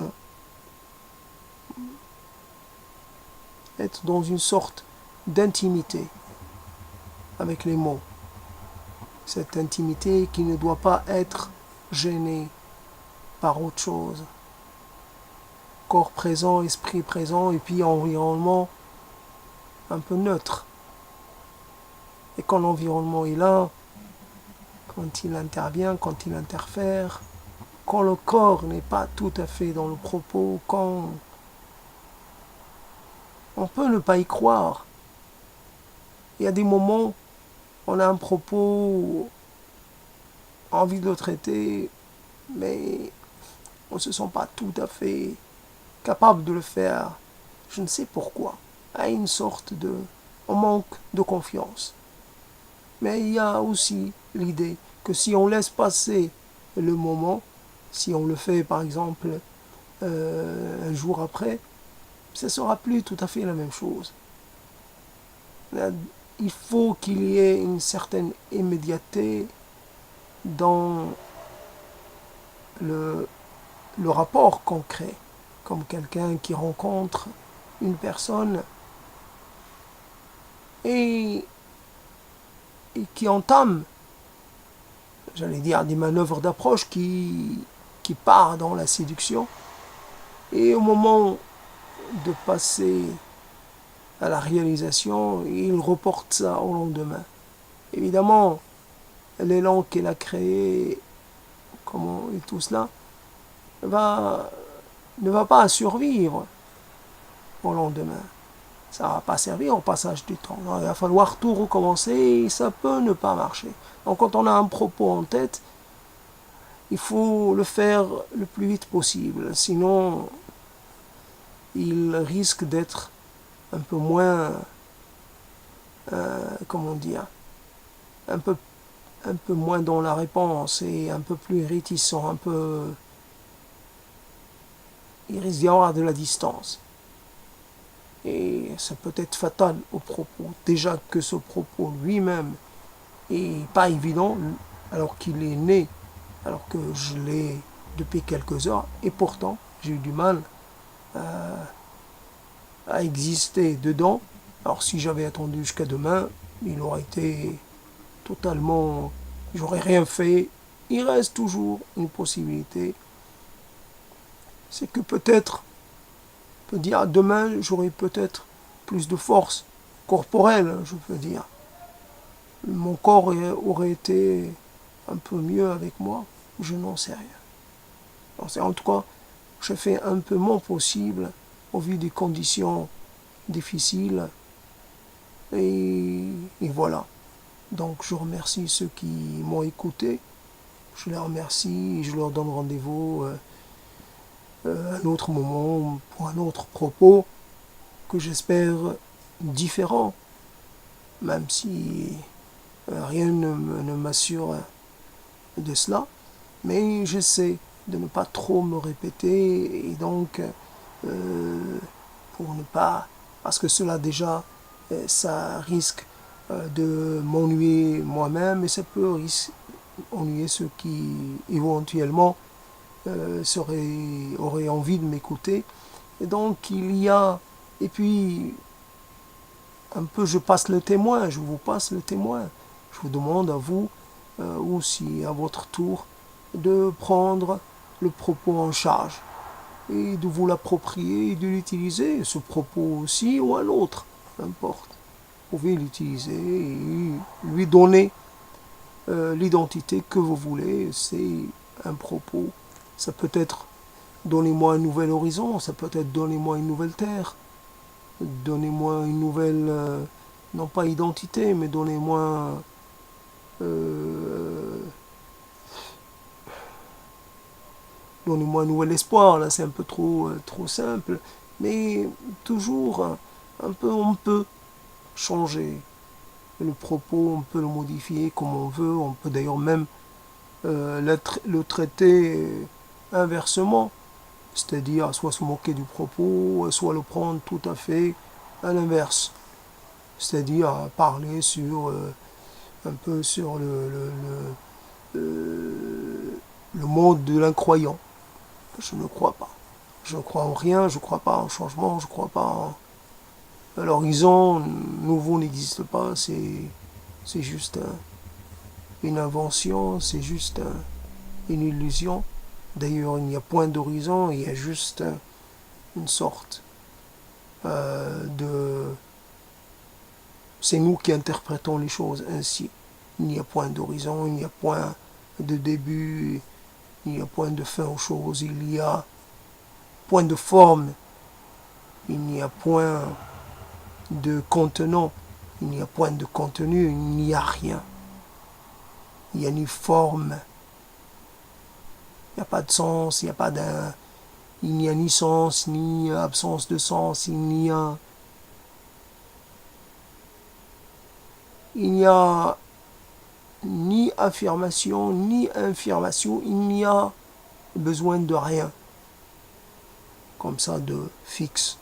Speaker 1: dans une sorte d'intimité avec les mots. Cette intimité qui ne doit pas être gênée par autre chose. Corps présent, esprit présent, et puis environnement un peu neutre. Et quand l'environnement est là, quand il intervient, quand il interfère, quand le corps n'est pas tout à fait dans le propos, quand on peut ne pas y croire. Il y a des moments, on a un propos, envie de le traiter, mais on ne se sent pas tout à fait capable de le faire. Je ne sais pourquoi. Il y a une sorte de... On manque de confiance. Mais il y a aussi l'idée que si on laisse passer le moment, si on le fait par exemple un jour après, ce ne sera plus tout à fait la même chose. Il faut qu'il y ait une certaine immédiateté dans le rapport concret, comme quelqu'un qui rencontre une personne et qui entame, j'allais dire, des manœuvres d'approche qui part dans la séduction. Et au moment de passer à la réalisation, il reporte ça au lendemain. Évidemment, l'élan qu'il a créé, comment, et tout cela, ne va pas survivre au lendemain. Ça ne va pas servir au passage du temps. Il va falloir tout recommencer et ça peut ne pas marcher. Donc quand on a un propos en tête, il faut le faire le plus vite possible. Sinon, il risque d'être un peu moins, comment dire, un peu moins dans la réponse et un peu plus réticent, il risque d'y avoir de la distance. Et ça peut être fatal au propos. Déjà que ce propos lui-même est pas évident, alors qu'il est né, alors que je l'ai depuis quelques heures, et pourtant j'ai eu du mal à exister dedans. Alors si j'avais attendu jusqu'à demain, il aurait été totalement... J'aurais rien fait. Il reste toujours une possibilité. C'est que peut-être, on peut dire, demain, j'aurai peut-être plus de force corporelle, je peux dire. Mon corps aurait été un peu mieux avec moi. Je n'en sais rien. En tout cas, je fais un peu mon possible au vu des conditions difficiles. Et voilà. Donc je remercie ceux qui m'ont écouté. Je les remercie et je leur donne rendez-vous à un autre moment pour un autre propos que j'espère différent, même si rien ne m'assure de cela. Mais j'essaie de ne pas trop me répéter et donc pour ne pas... Parce que cela déjà, ça risque de m'ennuyer moi-même et ça peut ennuyer ceux qui éventuellement auraient envie de m'écouter. Et donc il y a... Et puis, un peu, je passe le témoin, je vous passe le témoin. Je vous demande à vous, aussi à votre tour, de prendre le propos en charge et de vous l'approprier et de l'utiliser, ce propos aussi ou un autre, n'importe. Vous pouvez l'utiliser et lui donner l'identité que vous voulez. C'est un propos. Ça peut être donnez-moi un nouvel horizon, ça peut être donnez-moi une nouvelle terre, donnez-moi une nouvelle, non pas identité, mais donnez-moi donnez-moi un nouvel espoir. Là, c'est un peu trop simple, mais toujours on peut changer le propos, on peut le modifier comme on veut, on peut d'ailleurs même le traiter inversement, c'est-à-dire soit se moquer du propos, soit le prendre tout à fait à l'inverse, c'est-à-dire parler sur un peu sur le monde de l'incroyant. Je ne crois pas. Je ne crois en rien, je ne crois pas en changement, je ne crois pas en... L'horizon nouveau n'existe pas, c'est juste une invention, c'est juste une illusion. D'ailleurs, il n'y a point d'horizon, il y a juste une sorte de... C'est nous qui interprétons les choses ainsi. Il n'y a point d'horizon, il n'y a point de début, il n'y a point de fin aux choses, il y a point de forme, il n'y a point de contenant, il n'y a point de contenu, il n'y a rien. Il n'y a ni forme, il n'y a pas de sens, il n'y a pas d'un... Il n'y a ni sens, ni absence de sens, il n'y a ni affirmation, ni infirmation, il n'y a besoin de rien, comme ça, de fixe,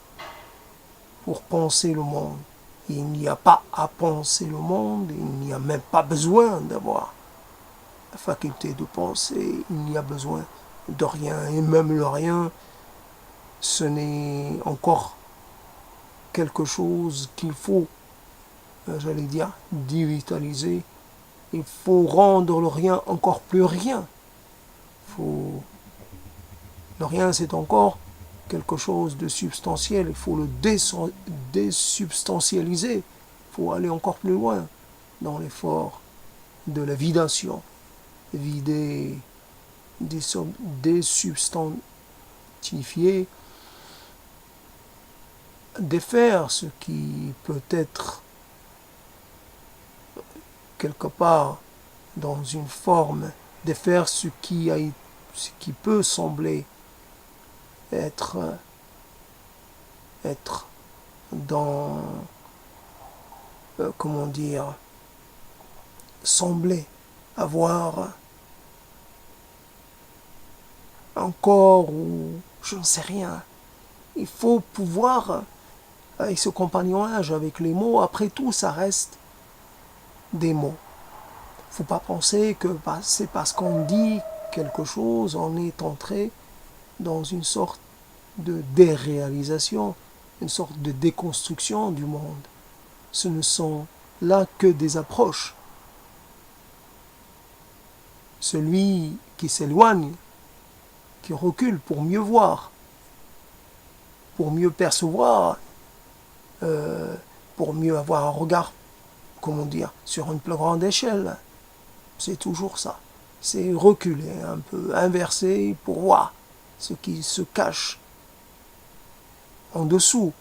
Speaker 1: pour penser le monde. Il n'y a pas à penser le monde, il n'y a même pas besoin d'avoir la faculté de penser, il n'y a besoin de rien, et même le rien, ce n'est encore quelque chose qu'il faut, j'allais dire, dévitaliser. Il faut rendre le rien encore plus rien. Le rien, c'est encore quelque chose de substantiel. Il faut le désubstantialiser. Il faut aller encore plus loin dans l'effort de la vidation. Vider, désubstantifier, défaire ce qui peut être quelque part dans une forme, défaire ce qui peut sembler être dans, comment dire, sembler avoir un corps ou je ne sais rien. Il faut pouvoir, avec ce compagnonnage avec les mots, après tout, ça reste des mots. Il ne faut pas penser que c'est parce qu'on dit quelque chose, on est entré dans une sorte de déréalisation, une sorte de déconstruction du monde. Ce ne sont là que des approches. Celui qui s'éloigne, qui recule pour mieux voir, pour mieux percevoir, pour mieux avoir un regard, comment dire, sur une plus grande échelle. C'est toujours ça. C'est reculer, un peu inverser pour voir ce qui se cache en dessous.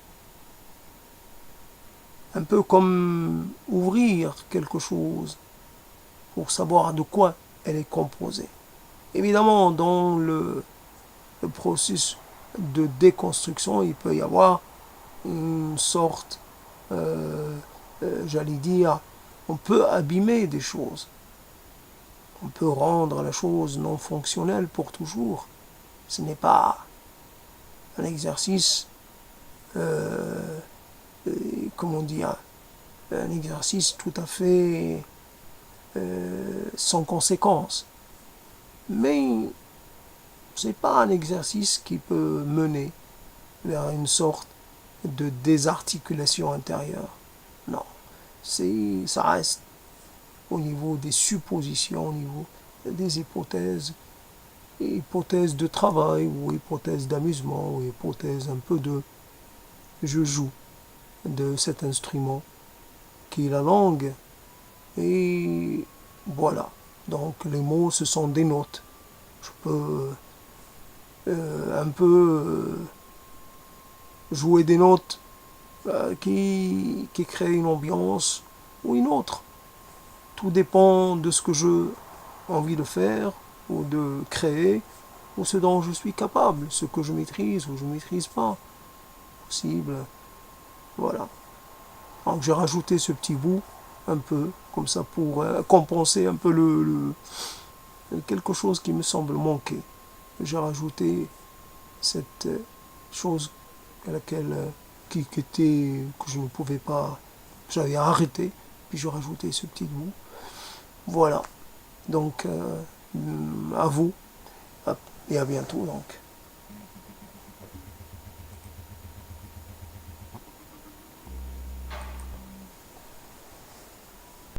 Speaker 1: Un peu comme ouvrir quelque chose pour savoir de quoi elle est composée. Évidemment, dans le processus de déconstruction, il peut y avoir une sorte, j'allais dire, on peut abîmer des choses. On peut rendre la chose non fonctionnelle pour toujours. Ce n'est pas un exercice, comment dire, un exercice tout à fait sans conséquence. Mais ce n'est pas un exercice qui peut mener vers une sorte de désarticulation intérieure. Non, ça reste au niveau des suppositions, au niveau des hypothèses de travail, ou hypothèses d'amusement, ou hypothèses un peu de je joue de cet instrument qui est la langue. Et voilà. Donc les mots, ce sont des notes. Je peux un peu jouer des notes qui créent une ambiance ou une autre. Tout dépend de ce que j'ai envie de faire ou de créer ou ce dont je suis capable, ce que je maîtrise ou je ne maîtrise pas. Possible Voilà. Donc j'ai rajouté ce petit bout, un peu, comme ça pour compenser un peu quelque chose qui me semble manquer. J'ai rajouté cette chose à laquelle que je ne pouvais pas, j'avais arrêté, puis j'ai rajouté ce petit bout. Voilà. Donc à vous et à bientôt donc.